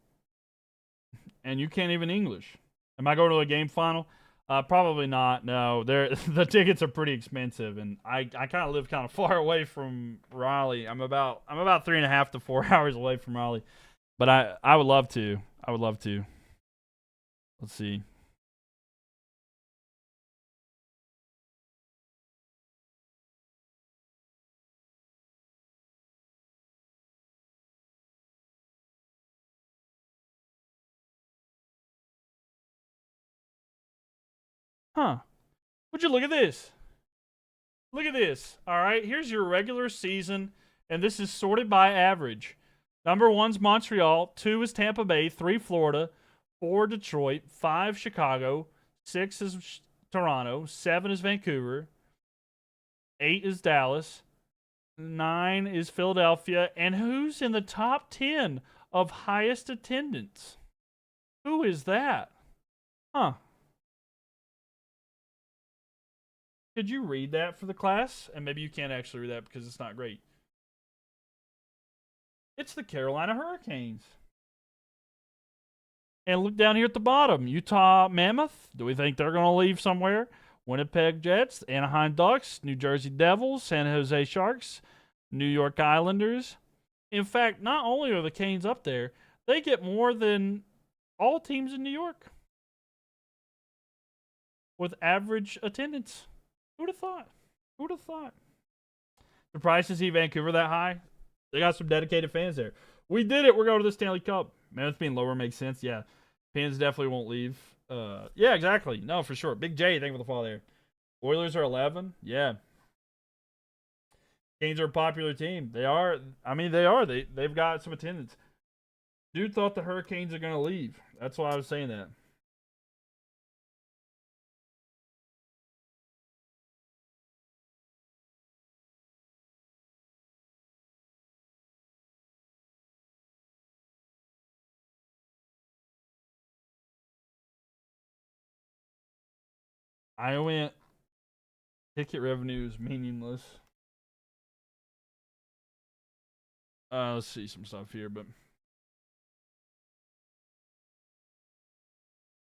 and you can't even English. Am I going to a game final? Probably not. No, they're the tickets are pretty expensive, and I kind of live kind of far away from Raleigh. I'm about 3.5 to 4 hours away from Raleigh, but I would love to. I would love to. Let's see. Huh? Would you look at this? Look at this. All right, here's your regular season, and this is sorted by average. Number one's Montreal, two is Tampa Bay, three Florida, four Detroit, five Chicago, six is Toronto, seven is Vancouver, eight is Dallas, nine is Philadelphia, and who's in the top 10 of highest attendance? Who is that? Huh. Could you read that for the class? And maybe you can't actually read that because it's not great. It's the Carolina Hurricanes. And look down here at the bottom. Utah Mammoth. Do we think they're going to leave somewhere? Winnipeg Jets, Anaheim Ducks, New Jersey Devils, San Jose Sharks, New York Islanders. In fact, not only are the Canes up there, they get more than all teams in New York with average attendance. Who'd have thought? Who'd have thought? Surprised to see Vancouver that high. They got some dedicated fans there. We did it. We're going to the Stanley Cup. Mammoth being lower makes sense. Yeah. Pens definitely won't leave. Yeah, exactly. No, for sure. Big J, thank you for the follow there. Oilers are 11. Yeah. Canes are a popular team. They are. I mean, they are. They've got some attendance. Dude thought the Hurricanes are going to leave. That's why I was saying that. I went ticket revenue is meaningless. Let's see some stuff here, but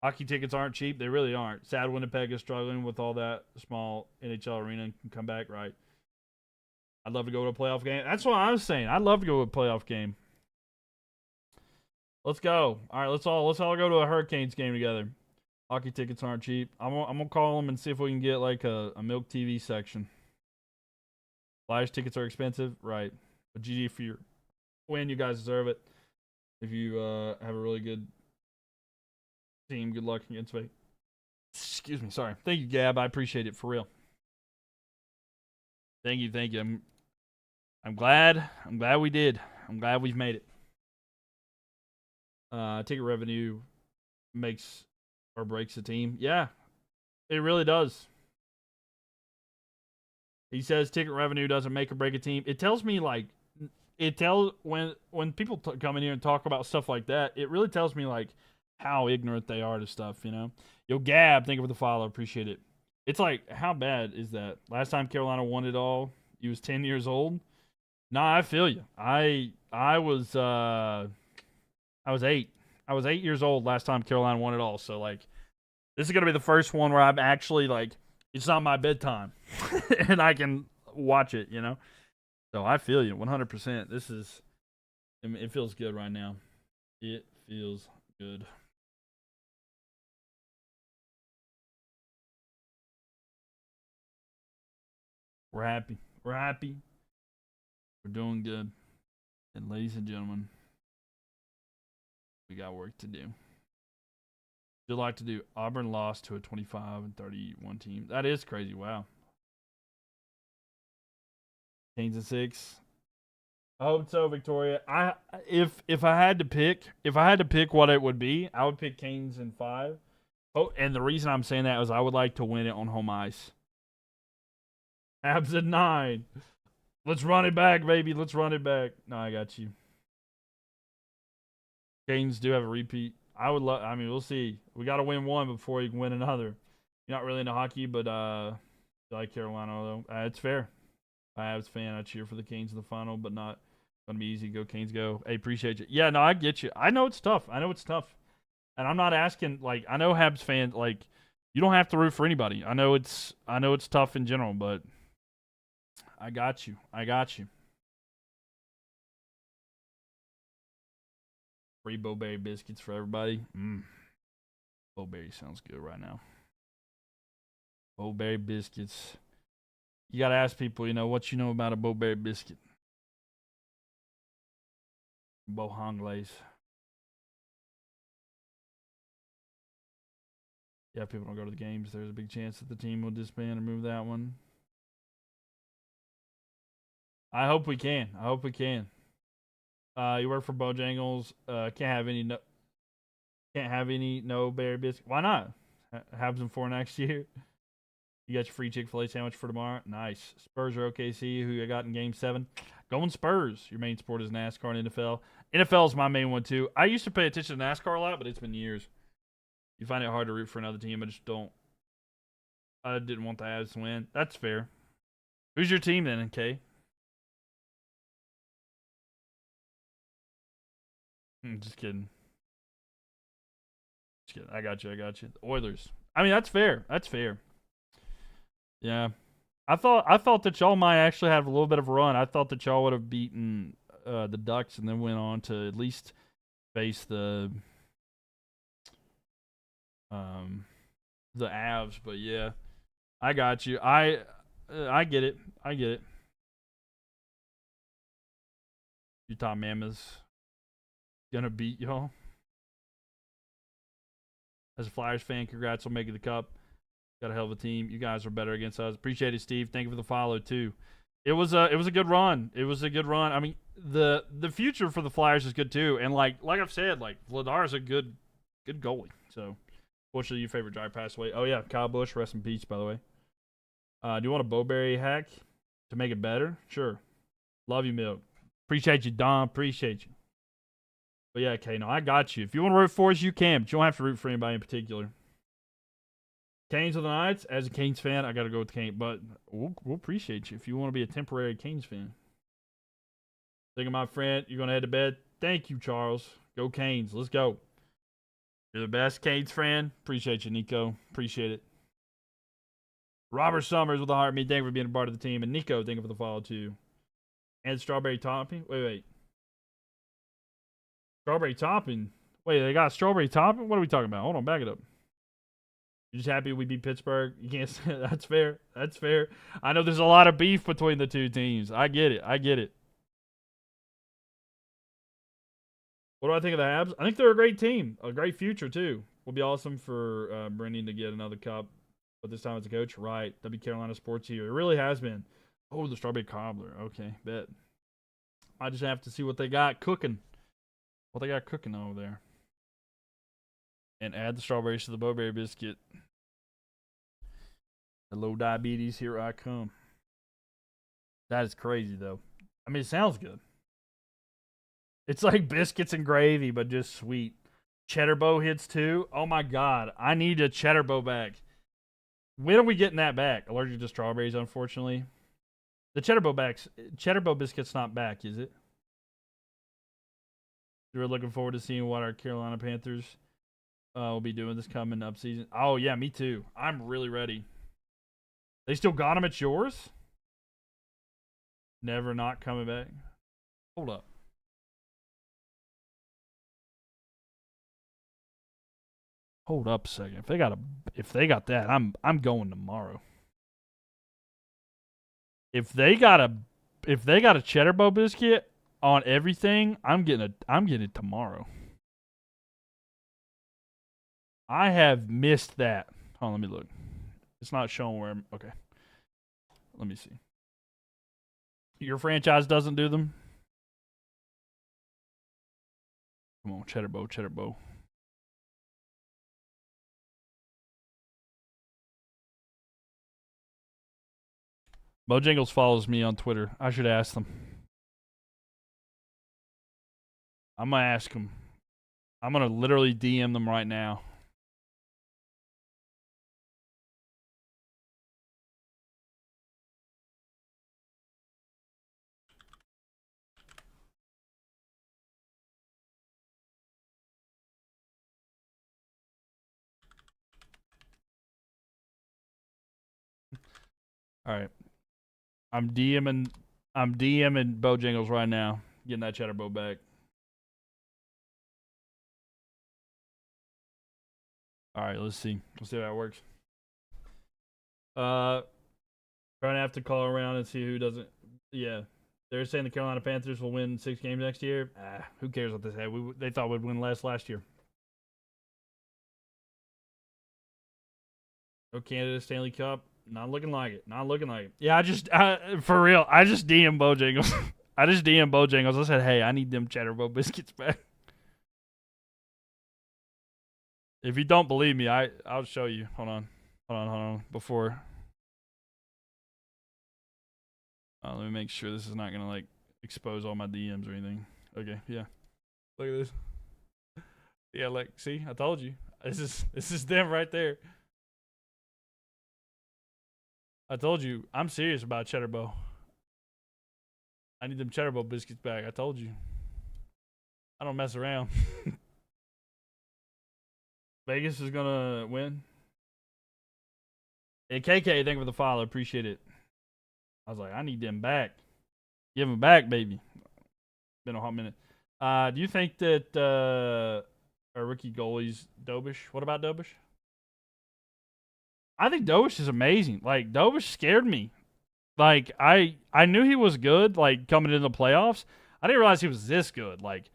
hockey tickets aren't cheap. They really aren't. Sad Winnipeg is struggling with all that small NHL arena and can come back right. I'd love to go to a playoff game. That's what I was saying. I'd love to go to a playoff game. Let's go. All right, let's all go to a Hurricanes game together. Hockey tickets aren't cheap. I'm gonna call them and see if we can get like a Mylk TV section. Flyers tickets are expensive, right? But GG for your win. You guys deserve it. If you have a really good team, good luck against me. Excuse me. Sorry. Thank you, Gab. I appreciate it for real. Thank you. Thank you. I'm glad. I'm glad we did. I'm glad we've made it. Ticket revenue makes or breaks a team. Yeah, it really does. He says ticket revenue doesn't make or break a team. It tells me like when people come in here and talk about stuff like that, it really tells me like how ignorant they are to stuff. You know, yo Gab, thank you for the follow. Appreciate it. It's like how bad is that? Last time Carolina won it all, he was 10 years old. Nah, I feel you. I was 8. I was 8 years old last time Carolina won it all. So like, this is gonna be the first one where I'm actually like, it's not my bedtime, and I can watch it. You know. So I feel you 100%. This is, it feels good right now. It feels good. We're happy. We're happy. We're doing good. And ladies and gentlemen, we got work to do. Would you like to do Auburn lost to a 25-31 team? That is crazy. Wow. Canes and 6. I hope so, Victoria. If I had to pick what it would be, I would pick Canes in 5. Oh, and the reason I'm saying that is I would like to win it on home ice. Habs at 9. Let's run it back, baby. Let's run it back. No, I got you. Canes do have a repeat. I would love. I mean, we'll see. We got to win one before you can win another. You're not really into hockey, but I like Carolina though. It's fair. I was a fan. I cheer for the Canes in the final, but not gonna be easy. Go Canes, go! Hey, appreciate you. Yeah, no, I get you. I know it's tough. And I'm not asking. Like, I know Habs fans. Like, You don't have to root for anybody. I know it's tough in general, but I got you. I got you. Free Bowberry biscuits for everybody. Bowberry sounds good right now. Bowberry biscuits. You gotta ask people, what you know about a Bowberry biscuit. Bohanglays. Yeah, people don't go to the games. There's a big chance that the team will disband or move that one. I hope we can. I hope we can. You work for Bojangles. Can't have any no berry biscuit. Why not? Have them for next year. You got your free Chick-fil-A sandwich for tomorrow. Nice. Spurs or OKC, who you got in Game 7. Going Spurs. Your main sport is NASCAR and NFL. NFL is my main one, too. I used to pay attention to NASCAR a lot, but it's been years. You find it hard to root for another team. I didn't want the Avs to win. That's fair. Who's your team then, Kay? Just kidding. Just kidding. I got you. The Oilers. I mean, that's fair. That's fair. Yeah. I thought that y'all might actually have a little bit of a run. I thought that y'all would have beaten the Ducks and then went on to at least face the Avs, but yeah. I got you. I get it. I get it. Utah Mammoths gonna beat y'all. As a Flyers fan, congrats on making the Cup. Got a hell of a team. You guys are better against us. Appreciate it, Steve. Thank you for the follow too. It was a good run. It was a good run. I mean, the future for the Flyers is good too. And like I've said, like Vladar's a good goalie. So, fortunately, your favorite driver passed away. Oh yeah, Kyle Busch, rest in peace, by the way. Do you want a Bowberry hack to make it better? Sure. Love you, Mylk. Appreciate you, Don. Appreciate you. But yeah, Kano, I got you. If you want to root for us, you can, but you don't have to root for anybody in particular. Canes or the Knights? As a Canes fan, I got to go with the Canes, but we'll appreciate you if you want to be a temporary Canes fan. Think of my friend. You're going to head to bed. Thank you, Charles. Go Canes. Let's go. You're the best Canes fan. Appreciate you, Nico. Appreciate it. Robert Summers with a heartbeat. Thank you for being a part of the team. And Nico, thank you for the follow, too. And strawberry topping. Wait. Strawberry topping? Wait, they got strawberry topping? What are we talking about? Hold on, back it up. You're just happy we beat Pittsburgh? You can't say that's fair. That's fair. I know there's a lot of beef between the two teams. I get it. What do I think of the Habs? I think they're a great team. A great future, too. Will be awesome for Brendan to get another cup. But this time as a coach, right. W Carolina sports here. It really has been. Oh, the strawberry cobbler. Okay, bet. I just have to see what they got cooking. What they got cooking over there. And add the strawberries to the Bowberry biscuit. The low diabetes, here I come. That is crazy, though. I mean, it sounds good. It's like biscuits and gravy, but just sweet. Cheddar Bow hits too. Oh my god, I need a Cheddar Bow back. When are we getting that back? Allergic to strawberries, unfortunately. The Cheddar Bow biscuit's not back, is it? We're looking forward to seeing what our Carolina Panthers will be doing this coming up season. Oh yeah, me too. I'm really ready. They still got him at yours? Never not coming back. Hold up. Hold up a second. If they got that, I'm going tomorrow. If they got a Cheddar Bow biscuit on everything, I'm getting it tomorrow. I have missed that. Hold on, let me look. It's not showing where I'm. Okay. Let me see. Your franchise doesn't do them? Come on, Cheddar Bow. Bojangles follows me on Twitter. I should ask them. I'm going to ask them. I'm going to literally DM them right now. All right. I'm DMing Bojangles right now, getting that Cheddar Bow back. All right, let's see. Let's see how that works. Trying to have to call around and see who doesn't. Yeah, they're saying the Carolina Panthers will win 6 games next year. Who cares what they say? They thought we'd win last year. No Canada Stanley Cup. Not looking like it. Not looking like it. Yeah, for real, I just DM Bojangles. I just DM Bojangles. I said, hey, I need them Cheddar Bow biscuits back. If you don't believe me, I'll show you. Hold on. Before. Let me make sure this is not gonna like expose all my DMs or anything. Okay, yeah. Look at this. Yeah, like, see, I told you. This is them right there. I told you, I'm serious about Cheddar Bow. I need them Cheddar Bow biscuits back. I told you. I don't mess around. Vegas is gonna win. Hey, KK, thank you for the follow. Appreciate it. I was like, I need them back. Give them back, baby. Been a hot minute. Do you think that our rookie goalie's Dobish? What about Dobish? I think Dobish is amazing. Like, Dobish scared me. Like, I knew he was good, like, coming into the playoffs. I didn't realize he was this good. Like,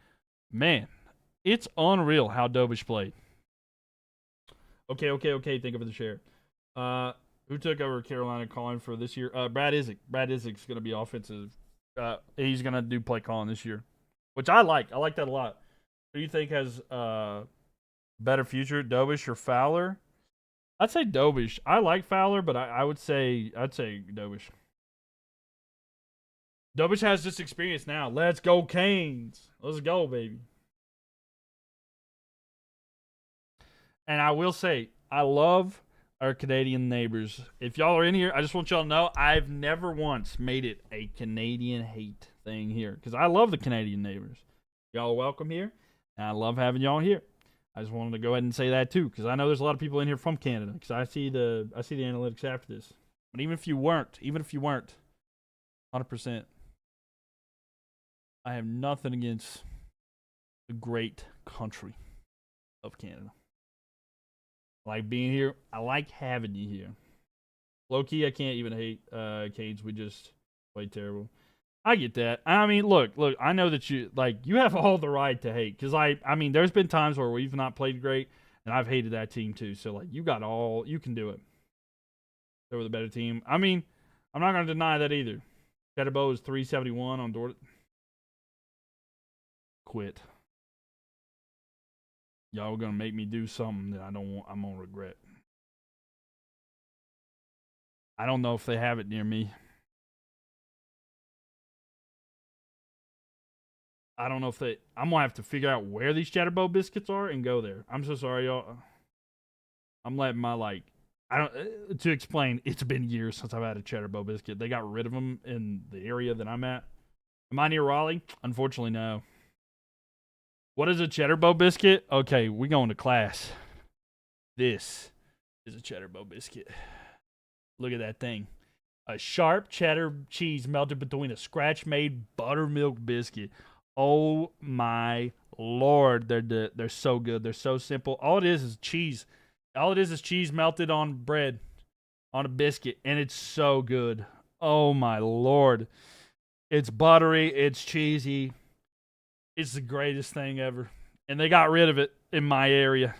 man, it's unreal how Dobish played. Okay. Thank you for the share. Who took over Carolina calling for this year? Brad Isaac. Brad Isaac's going to be offensive. He's going to do play calling this year, which I like. I like that a lot. Who do you think has better future, Dobish or Fowler? I'd say Dobish. I like Fowler, but I'd say Dobish. Dobish has this experience now. Let's go, Canes. Let's go, baby. And I will say, I love our Canadian neighbors. If y'all are in here, I just want y'all to know I've never once made it a Canadian hate thing here because I love the Canadian neighbors. Y'all are welcome here, and I love having y'all here. I just wanted to go ahead and say that too because I know there's a lot of people in here from Canada because I see the analytics after this. But even if you weren't, 100%, I have nothing against the great country of Canada. I like being here. I like having you here. Low key, I can't even hate Canes. We just played terrible. I get that. I mean, look. I know that you have all the right to hate because I mean, there's been times where we've not played great, and I've hated that team too. So like, you can do it. They were the better team. I mean, I'm not gonna deny that either. Cheddar Bow is 371 on Dort. Quit. Y'all are gonna make me do something that I don't want. I'm gonna regret. I don't know if they have it near me. I don't know if they. I'm gonna have to figure out where these Cheddar Bow biscuits are and go there. I'm so sorry, y'all. I'm letting my to explain. It's been years since I've had a Cheddar Bow biscuit. They got rid of them in the area that I'm at. Am I near Raleigh? Unfortunately, no. What is a Cheddar Bow biscuit? Okay, we going to class. This is a Cheddar Bow biscuit. Look at that thing. A sharp cheddar cheese melted between a scratch-made buttermilk biscuit. Oh my Lord, they're so good. They're so simple. All it is cheese. All it is cheese melted on bread, on a biscuit, and it's so good. Oh my Lord. It's buttery, it's cheesy. It's the greatest thing ever. And they got rid of it in my area.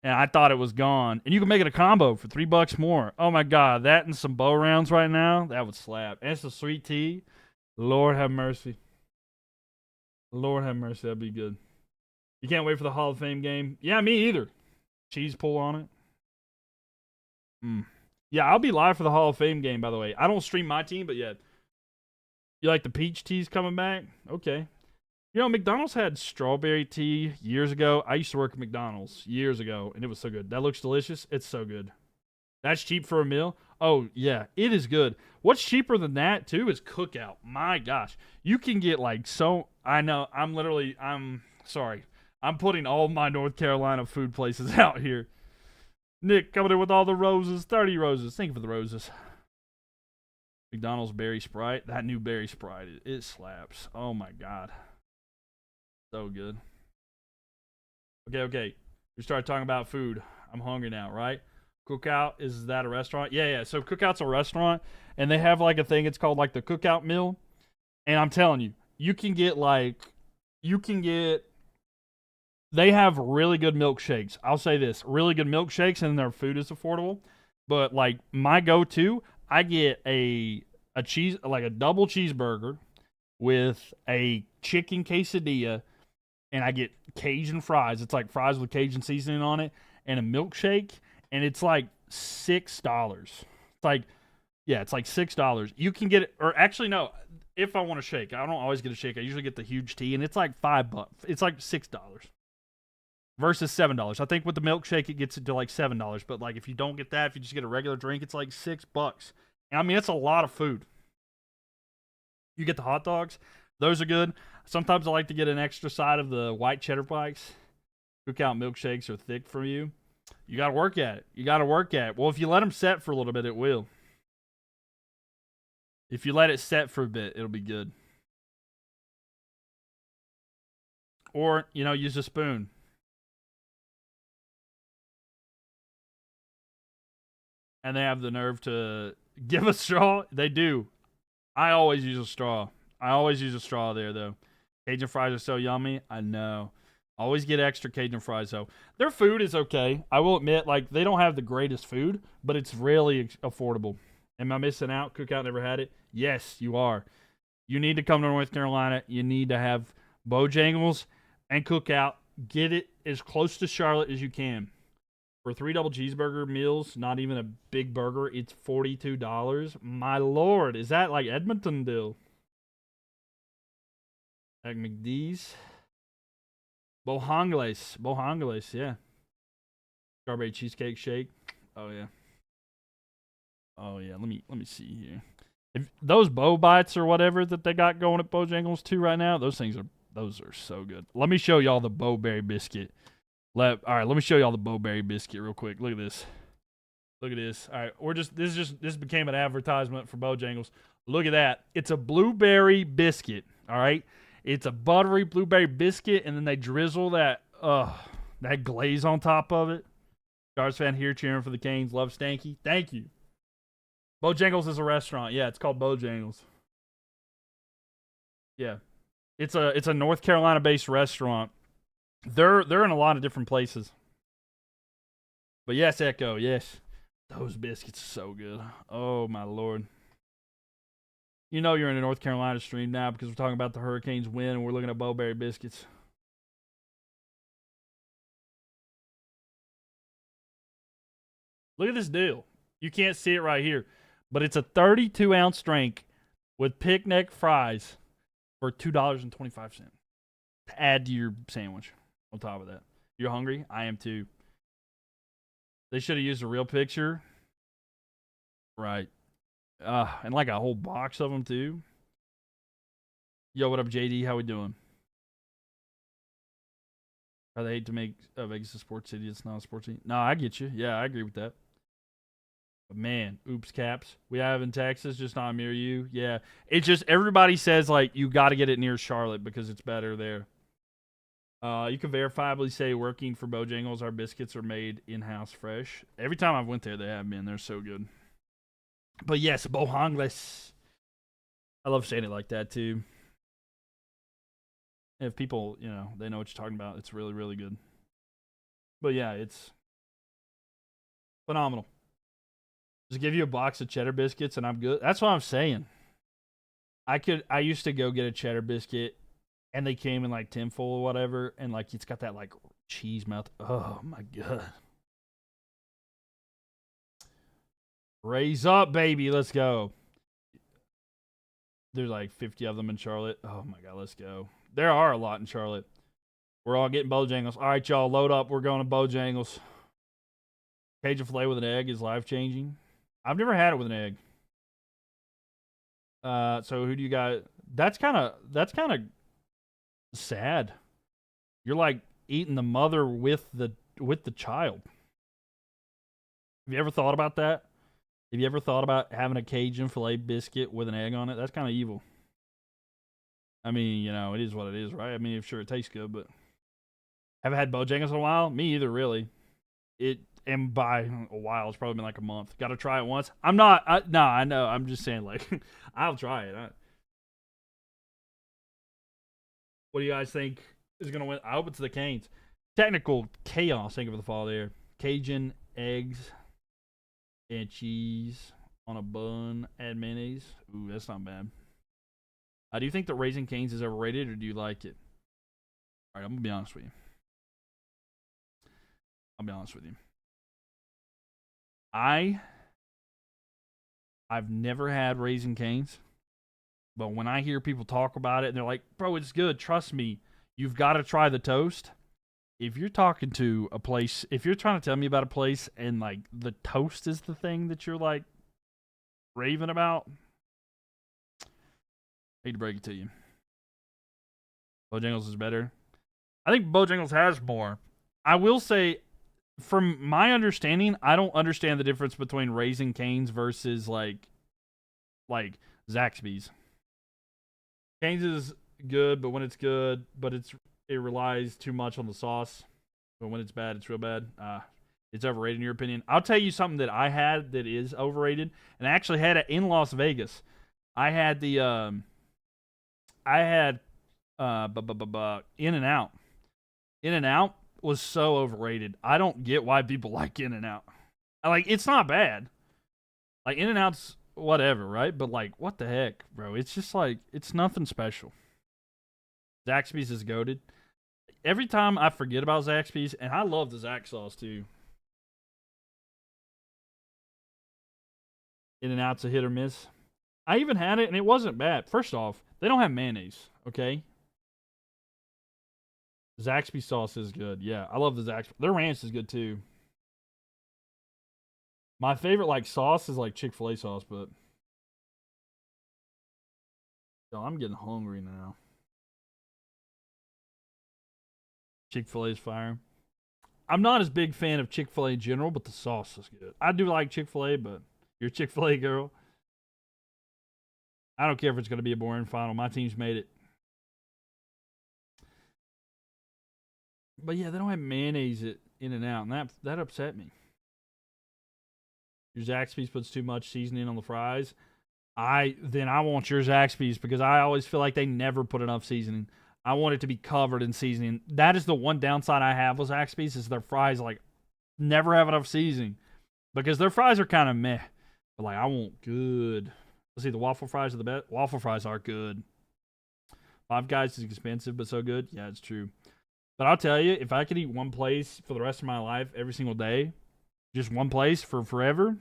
And I thought it was gone. And you can make it a combo for $3 more. Oh my God, that and some bow rounds right now, that would slap. And some sweet tea. Lord have mercy. Lord have mercy, that'd be good. You can't wait for the Hall of Fame game? Yeah, me either. Cheese pull on it. Yeah, I'll be live for the Hall of Fame game, by the way. I don't stream my team, but yeah. You like the peach teas coming back? Okay. You know, McDonald's had strawberry tea years ago. I used to work at McDonald's years ago, and it was so good. That looks delicious. It's so good. That's cheap for a meal. Oh, yeah, it is good. What's cheaper than that, too, is Cookout. My gosh. You can get, I know, I'm sorry. I'm putting all my North Carolina food places out here. Nick, coming in with all the roses. 30 roses. Thank you for the roses. McDonald's Berry Sprite. That new Berry Sprite, it slaps. Oh my god. So good. Okay. We started talking about food. I'm hungry now, right? Cookout, is that a restaurant? Yeah. So Cookout's a restaurant, and they have like a thing. It's called like the Cookout Meal. And I'm telling you, you can get. They have really good milkshakes. I'll say this: really good milkshakes, and their food is affordable. But like my go-to, I get a double cheeseburger with a chicken quesadilla, and I get Cajun fries. It's like fries with Cajun seasoning on it, and a milkshake, and it's like $6. It's like $6. You can get it, or actually no. If I want a shake, I don't always get a shake. I usually get the huge tea, and it's like $5. It's like $6 versus $7. I think with the milkshake, it gets it to like $7. But like if you don't get that, if you just get a regular drink, it's like $6. And I mean, it's a lot of food. You get the hot dogs; those are good. Sometimes I like to get an extra side of the white cheddar bikes. Cookout milkshakes are thick for you. You got to work at it. Well, if you let them set for a little bit, it will. If you let it set for a bit, it'll be good. Or, use a spoon. And they have the nerve to give a straw. They do. I always use a straw. There, though. Cajun fries are so yummy. I know. Always get extra Cajun fries, though. Their food is okay. I will admit, like, they don't have the greatest food, but it's really affordable. Am I missing out? Cookout never had it? Yes, you are. You need to come to North Carolina. You need to have Bojangles and Cookout. Get it as close to Charlotte as you can. For 3 double cheeseburger meals, not even a big burger, it's $42. My lord, is that like Edmonton deal? Like McDee's? Bojangles, yeah. Strawberry cheesecake shake. Oh yeah. Let me see here. If those Bo Bites or whatever that they got going at Bojangles too right now, those are so good. Let me show y'all the Bowberry biscuit. Let me show y'all the Bowberry biscuit real quick. Look at this. All right, this became an advertisement for Bojangles. Look at that. It's a blueberry biscuit. All right, it's a buttery blueberry biscuit, and then they drizzle that glaze on top of it. Stars fan here cheering for the Canes. Love Stanky. Thank you. Bojangles is a restaurant. Yeah, it's called Bojangles. Yeah. It's a North Carolina based restaurant. They're in a lot of different places. But yes, Echo, yes. Those biscuits are so good. Oh my lord. You know you're in a North Carolina stream now because we're talking about the Hurricanes win and we're looking at Bowberry biscuits. Look at this deal. You can't see it right here. But it's a 32-ounce drink with picnic fries for $2.25 to add to your sandwich on top of that. You're hungry? I am too. They should have used a real picture. Right. And like a whole box of them too. Yo, what up, JD? How we doing? I hate to make Vegas a sports city. It's not a sports city. No, I get you. Yeah, I agree with that. But man, oops, Caps. We have in Texas, just not near you. Yeah, it's just everybody says like you got to get it near Charlotte because it's better there. You can verifiably say working for Bojangles, our biscuits are made in-house fresh. Every time I've went there, they have been. They're so good. But yes, Bojangles. I love saying it like that too. If people, they know what you're talking about, it's really, really good. But yeah, it's phenomenal. Just give you a box of cheddar biscuits and I'm good. That's what I'm saying. I used to go get a cheddar biscuit and they came in like tinfoil or whatever, and like it's got that like cheese melt. Oh my god. Raise up, baby. Let's go. There's like 50 of them in Charlotte. Oh my god, let's go. There are a lot in Charlotte. We're all getting Bojangles. All right, y'all, load up. We're going to Bojangles. Cajun filet with an egg is life changing. I've never had it with an egg. So who do you got? That's kind of sad. You're like eating the mother with the child. Have you ever thought about that? Have you ever thought about having a Cajun filet biscuit with an egg on it? That's kind of evil. I mean, it is what it is, right? I mean, sure, it tastes good, but haven't had Bojangles in a while. Me either, really. And by a while, it's probably been like a month. Got to try it once. I'm not. No, I know. I'm just saying, like, I'll try it. What do you guys think is gonna win? I hope it's the Canes. Technical chaos. Thank you for the follow there. Cajun eggs and cheese on a bun. Add mayonnaise. Ooh, that's not bad. Do you think that Raising Cane's is overrated, or do you like it? All right, I'm gonna be honest with you. I'll be honest with you. I've never had Raising Cane's, but when I hear people talk about it and they're like, "Bro, it's good. Trust me, you've got to try the toast." If you're talking to a place, if you're trying to tell me about a place and like the toast is the thing that you're like raving about, I hate to break it to you. Bojangles is better. I think Bojangles has more. I will say, from my understanding, I don't understand the difference between Raising Cane's versus like Zaxby's. Cane's is good, but when it's good, it relies too much on the sauce. But when it's bad, it's real bad. It's overrated in your opinion. I'll tell you something that I had that is overrated, and I actually had it in Las Vegas. I had the In-N-Out. In-N-Out was so overrated. I don't get why people like In-N-Out. It's not bad. Like, In-N-Out's whatever, right? But like, what the heck, bro? It's just like, it's nothing special. Zaxby's is goated. Every time I forget about Zaxby's, and I love the Zax sauce too. In-N-Out's a hit or miss. I even had it, and it wasn't bad. First off, they don't have mayonnaise, okay? Zaxby sauce is good. Yeah, I love the Zaxby. Their ranch is good too. My favorite like sauce is like Chick-fil-A sauce, but yo, I'm getting hungry now. Chick-fil-A's fire. I'm not as big fan of Chick-fil-A in general, but the sauce is good. I do like Chick-fil-A, but you're a Chick-fil-A girl. I don't care if it's going to be a boring final. My team's made it. But yeah, they don't have mayonnaise at In-N-Out, and that upset me. Your Zaxby's puts too much seasoning on the fries. I want your Zaxby's because I always feel like they never put enough seasoning. I want it to be covered in seasoning. That is the one downside I have with Zaxby's is their fries like never have enough seasoning because their fries are kind of meh. But like I want good. Let's see, the waffle fries are the best. Waffle fries are good. Five Guys is expensive but so good. Yeah, it's true. But I'll tell you, if I could eat one place for the rest of my life every single day, just one place for forever,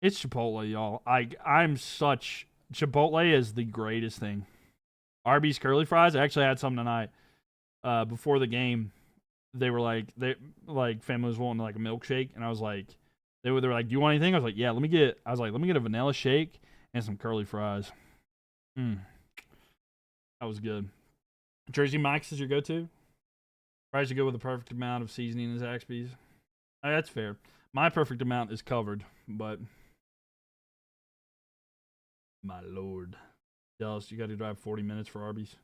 it's Chipotle, y'all. Chipotle is the greatest thing. Arby's curly fries. I actually had some tonight. Before the game, they were like, family was wanting like a milkshake, and I was like, they were like, do you want anything? I was like, yeah, let me get a vanilla shake and some curly fries. That was good. Jersey Mike's is your go-to? Fries are good with the perfect amount of seasoning in Zaxby's. That's fair. My perfect amount is covered, but my lord. Dallas, you got to drive 40 minutes for Arby's.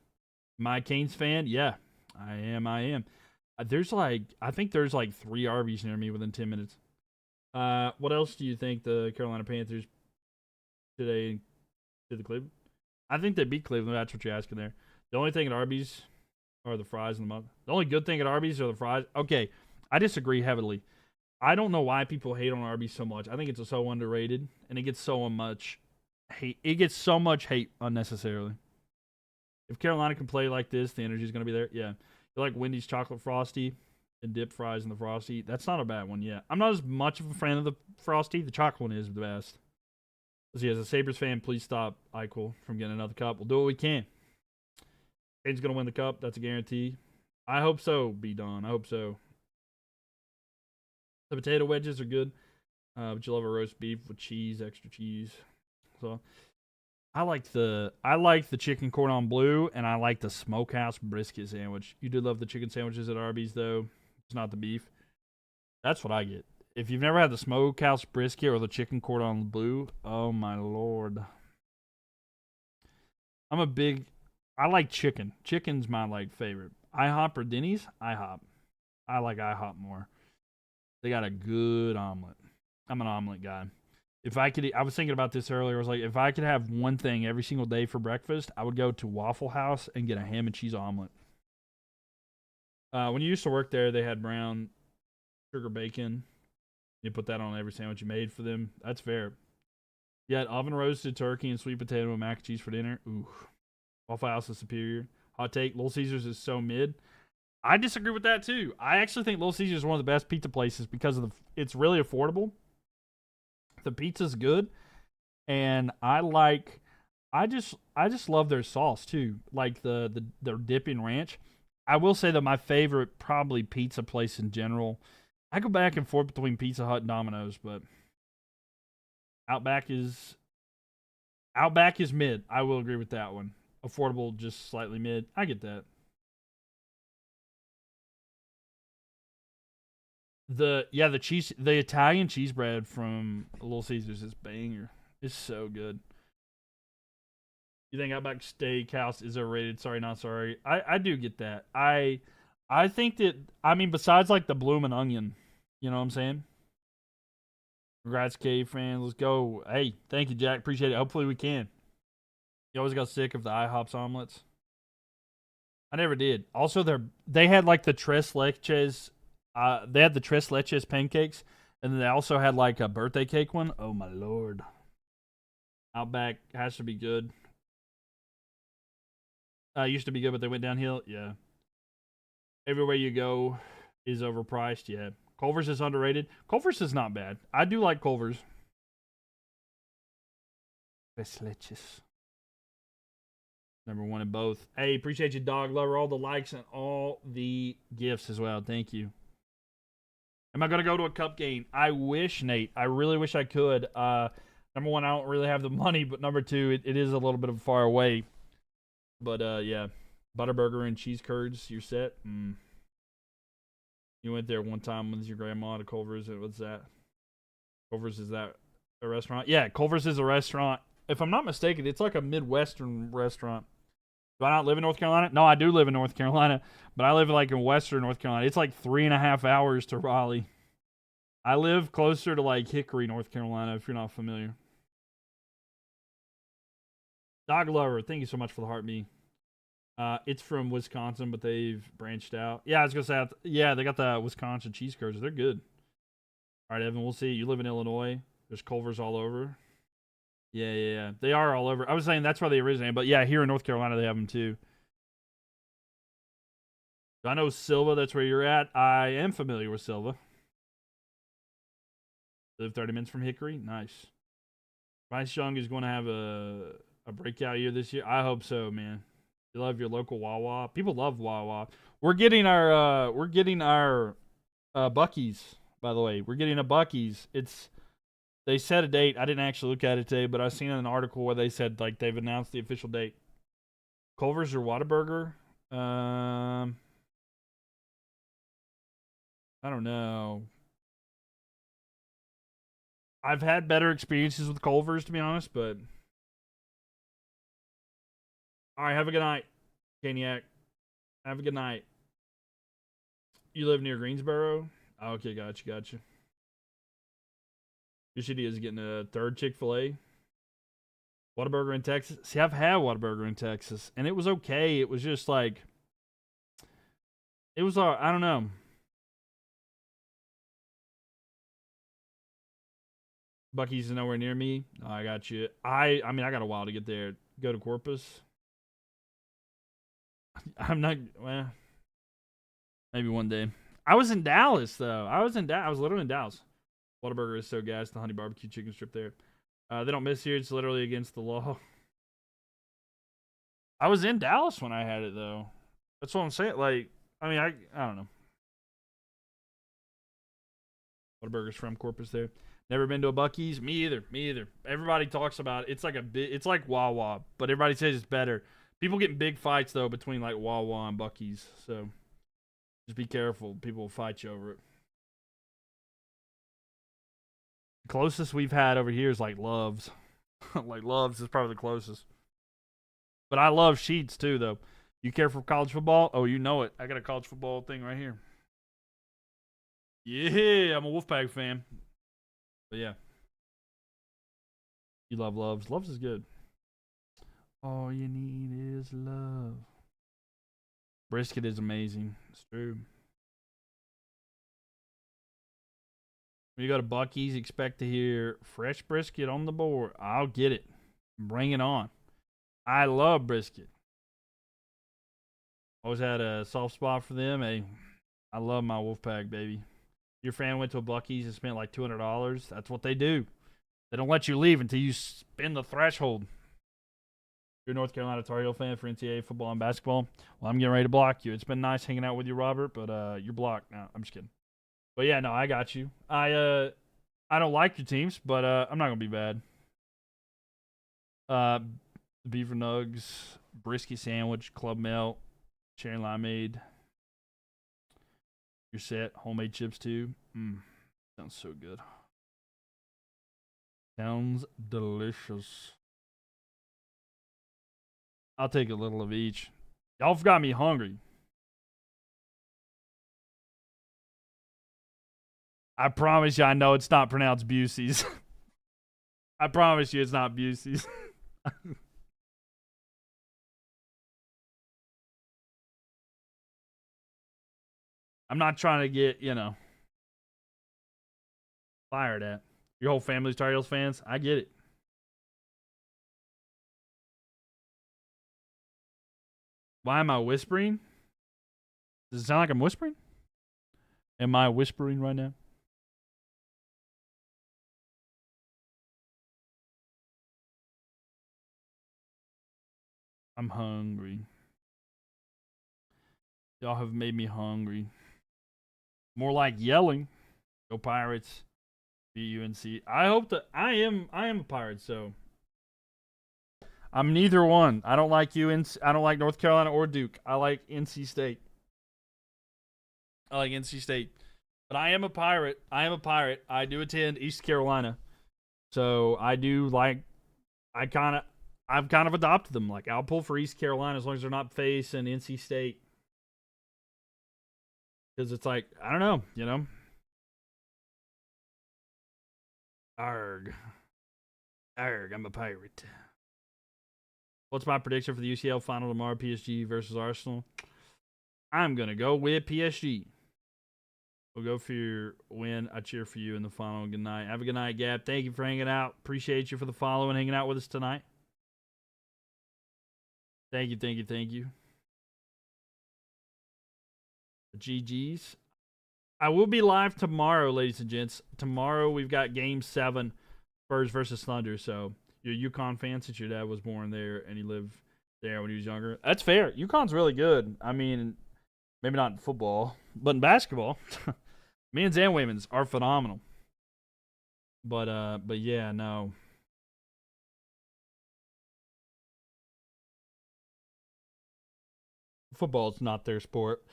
Am I a Canes fan? Yeah, I am. I think there's like 3 Arby's near me within 10 minutes. What else do you think the Carolina Panthers today did the Cleveland? I think they beat Cleveland. That's what you're asking there. The only thing at Arby's are the fries in the mug. The only good thing at Arby's are the fries. Okay, I disagree heavily. I don't know why people hate on Arby's so much. I think it's so underrated, and it gets so much hate. It gets so much hate unnecessarily. If Carolina can play like this, the energy is going to be there. Yeah. You like Wendy's chocolate frosty and dip fries in the frosty. That's not a bad one, yeah. I'm not as much of a fan of the frosty. The chocolate one is the best. Let's see, as a Sabres fan, please stop Eichel from getting another cup. We'll do what we can. Cane's going to win the cup. That's a guarantee. I hope so, B. Don. I hope so. The potato wedges are good. But you love a roast beef with cheese, extra cheese. So I like the chicken cordon bleu, and I like the smokehouse brisket sandwich. You do love the chicken sandwiches at Arby's, though. It's not the beef. That's what I get. If you've never had the smokehouse brisket or the chicken cordon bleu, oh my lord. I like chicken. Chicken's my like favorite. IHOP or Denny's? IHOP. I like IHOP more. They got a good omelet. I'm an omelet guy. If I could, I was thinking about this earlier. I was like, if I could have one thing every single day for breakfast, I would go to Waffle House and get a ham and cheese omelet. When you used to work there, they had brown sugar bacon. You put that on every sandwich you made for them. That's fair. Yeah, oven roasted turkey and sweet potato and mac and cheese for dinner. Ooh, Waffle House is superior. Hot take: Little Caesars is so mid. I disagree with that too. I actually think Little Caesars is one of the best pizza places because of it's really affordable. The pizza's good, and I just love their sauce too. Like their dipping ranch. I will say that my favorite probably pizza place in general. I go back and forth between Pizza Hut and Domino's, but Outback is mid. I will agree with that one. Affordable, just slightly mid. I get that. The Italian cheese bread from Little Caesars is banger. It's so good. You think Outback Steakhouse is overrated? Sorry, not sorry. I do get that. I think that besides like the bloomin' onion, you know what I'm saying? Congrats, Cave fans. Let's go. Hey, thank you, Jack. Appreciate it. Hopefully we can. You always got sick of the IHOP's omelets. I never did. Also, they had like the tres leches. They had the tres leches pancakes, and then they also had like a birthday cake one. Oh my lord! Outback has to be good. Used to be good, but they went downhill. Yeah. Everywhere you go is overpriced. Yeah. Culver's is underrated. Culver's is not bad. I do like Culver's. Tres leches. Number one in both. Hey, appreciate you, dog lover. All the likes and all the gifts as well. Thank you. Am I going to go to a cup game? I wish, Nate. I really wish I could. Number one, I don't really have the money, but number two, it is a little bit of far away. But yeah, Butterburger and cheese curds, you're set. You went there one time with your grandma to Culver's. What's that? Culver's, is that a restaurant? Yeah, Culver's is a restaurant. If I'm not mistaken, it's like a Midwestern restaurant. Do I not live in North Carolina? No, I do live in North Carolina, but I live like in Western North Carolina. It's like 3.5 hours to Raleigh. I live closer to like Hickory, North Carolina, if you're not familiar. Dog Lover, thank you so much for the heart me. It's from Wisconsin, but they've branched out. Yeah, I was gonna say, yeah, they got the Wisconsin cheese curds. They're good. All right, Evan, we'll see. You live in Illinois. There's Culver's all over. Yeah. They are all over. I was saying that's where they originated, but yeah, here in North Carolina they have them too. I know Silva, that's where you're at. I am familiar with Silva. Live 30 minutes from Hickory. Nice. Bryce Young is going to have a breakout year this year. I hope so, man. You love your local Wawa. People love Wawa. We're getting our Buc-ee's, by the way. We're getting a Buc-ee's. They set a date. I didn't actually look at it today, but I seen an article where they said like they've announced the official date. Culver's or Whataburger? I don't know. I've had better experiences with Culver's, to be honest, but all right, have a good night, Caniac. Have a good night. You live near Greensboro? Oh, okay, gotcha. Your city is getting a third Chick-fil-A. Whataburger in Texas. See, I've had Whataburger in Texas, and it was okay. It was just like, it was, I don't know. Buc-ee's is nowhere near me. Oh, I got you. I got a while to get there. Go to Corpus. I'm not, well, maybe one day. I was in Dallas, though. I was literally in Dallas. Whataburger is so gas. The honey barbecue chicken strip there. They don't miss here. It's literally against the law. I was in Dallas when I had it, though. That's what I'm saying. Like, I don't know. Whataburger's from Corpus there. Never been to a Buc-ee's? Me either. Everybody talks about it. It's like Wawa, but everybody says it's better. People get in big fights though between like Wawa and Buc-ee's, so just be careful. People will fight you over it. closest we've had over here is like Loves. Like Loves is probably the closest. But I love Sheets too, though. You care for college football? Oh, you know it. I got a college football thing right here. Yeah, I'm a Wolfpack fan. But yeah. You love Loves. Loves is good. All you need is love. Brisket is amazing. It's true. When you go to Buc-ee's, expect to hear fresh brisket on the board. I'll get it. Bring it on. I love brisket. Always had a soft spot for them. Hey, I love my Wolfpack, baby. Your fan went to a Buc-ee's and spent like $200. That's what they do. They don't let you leave until you spin the threshold. You're a North Carolina Tar Heel fan for NCAA football and basketball. Well, I'm getting ready to block you. It's been nice hanging out with you, Robert, but you're blocked now. I'm just kidding. But yeah, no, I got you. I don't like your teams, but I'm not gonna be bad. Beaver Nugs, brisket sandwich, club melt, cherry limeade. You're set. Homemade chips too. Sounds so good. Sounds delicious. I'll take a little of each. Y'all have got me hungry. I promise you, I know it's not pronounced Busey's. I promise you, it's not Busey's. I'm not trying to get, fired at. Your whole family's Tar Heels fans. I get it. Why am I whispering? Does it sound like I'm whispering? Am I whispering right now? I'm hungry. Y'all have made me hungry. More like yelling. Go Pirates. Be UNC. I hope that I am a Pirate, so I'm neither one. I don't like UNC. I don't like North Carolina or Duke. I like NC State. I like NC State. But I am a Pirate. I do attend East Carolina. So I do like I've kind of adopted them. Like I'll pull for East Carolina as long as they're not facing NC State. Because it's like, I don't know, Arg. Arg, I'm a pirate. What's my prediction for the UCL final tomorrow? PSG versus Arsenal. I'm going to go with PSG. We'll go for your win. I cheer for you in the final. Good night. Have a good night, Gab. Thank you for hanging out. Appreciate you for the follow and hanging out with us tonight. Thank you. GG's. I will be live tomorrow, ladies and gents. Tomorrow we've got Game 7, Spurs versus Thunder. So you're a UConn fan since your dad was born there and he lived there when he was younger. That's fair. UConn's really good. I mean, maybe not in football, but in basketball, men's and women's are phenomenal. But yeah, no. Football's not their sport.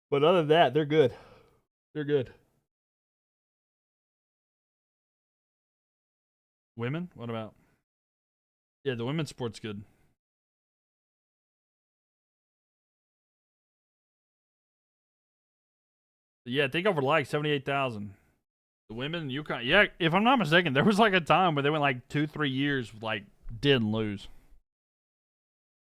But other than that, they're good. They're good. Women? What about? Yeah, the women's sport's good. Yeah, I think over like 78,000. The women, UConn. Yeah, if I'm not mistaken, there was like a time where they went like 2-3 years like didn't lose.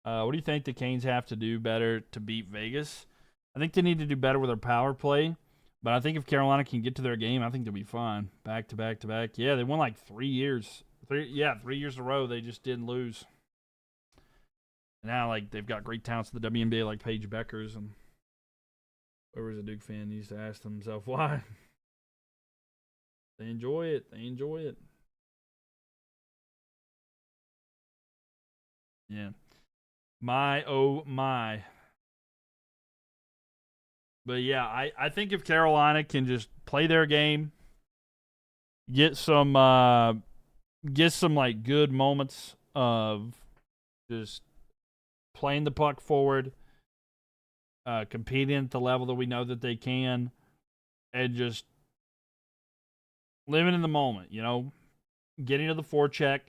What do you think the Canes have to do better to beat Vegas? I think they need to do better with their power play. But I think if Carolina can get to their game, I think they'll be fine. Back to back to back. Yeah, they won like 3 years. 3 years in a row. They just didn't lose. And now, like, they've got great talents in the WNBA like Paige Beckers and whoever's a Duke fan needs to ask themselves why. They enjoy it. Yeah. My, oh, my. But yeah, I think if Carolina can just play their game, get some like good moments of just playing the puck forward, competing at the level that we know that they can, and just living in the moment, getting to the forecheck,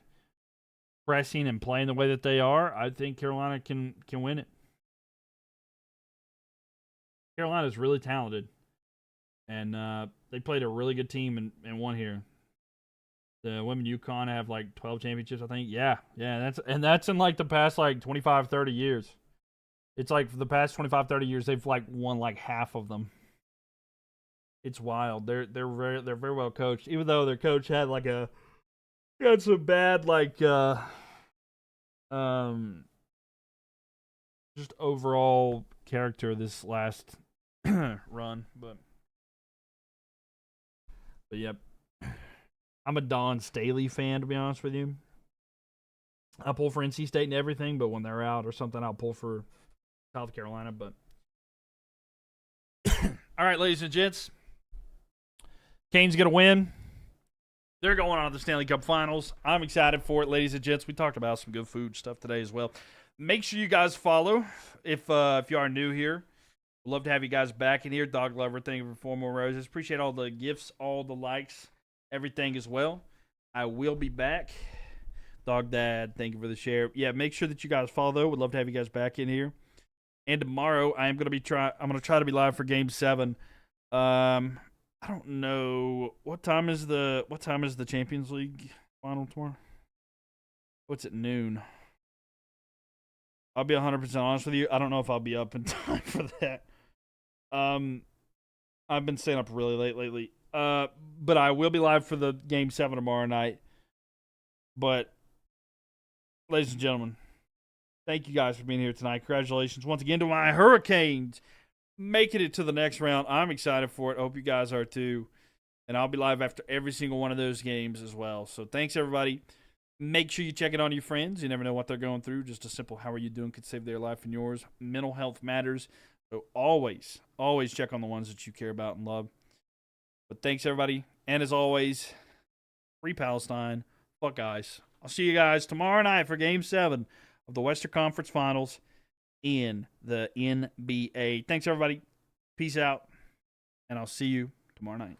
pressing and playing the way that they are, I think Carolina can win it. Carolina's really talented, and they played a really good team and won here. The women UConn have like 12 championships, I think. Yeah, that's in like the past like 25, 30 years. It's like for the past 25, 30 years, they've like won like half of them. It's wild. They're very well coached, even though their coach had some bad just overall character this last run, but yep. I'm a Don Staley fan, to be honest with you. I pull for NC State and everything, but when they're out or something, I'll pull for South Carolina. But all right, ladies and gents, Canes get a win. They're going on to the Stanley Cup Finals. I'm excited for it, ladies and gents. We talked about some good food stuff today as well. Make sure you guys follow if you are new here. We'd love to have you guys back in here. Dog Lover, thank you for 4 more roses. Appreciate all the gifts, all the likes, everything as well. I will be back. Dog Dad, thank you for the share. Yeah, make sure that you guys follow though. We'd love to have you guys back in here. And tomorrow I'm going to try to be live for game 7. I don't know what time is the Champions League final tomorrow? What's at noon? I'll be 100% honest with you. I don't know if I'll be up in time for that. I've been staying up really late lately. But I will be live for the game 7 tomorrow night. But ladies and gentlemen, thank you guys for being here tonight. Congratulations once again to my Hurricanes making it to the next round. I'm excited for it. I hope you guys are too. And I'll be live after every single one of those games as well. So thanks, everybody. Make sure you check it on your friends. You never know what they're going through. Just a simple how are you doing could save their life and yours. Mental health matters. So always check on the ones that you care about and love. But thanks, everybody. And as always, free Palestine. Fuck guys. I'll see you guys tomorrow night for Game 7 of the Western Conference Finals in the NBA. Thanks, everybody. Peace out. And I'll see you tomorrow night.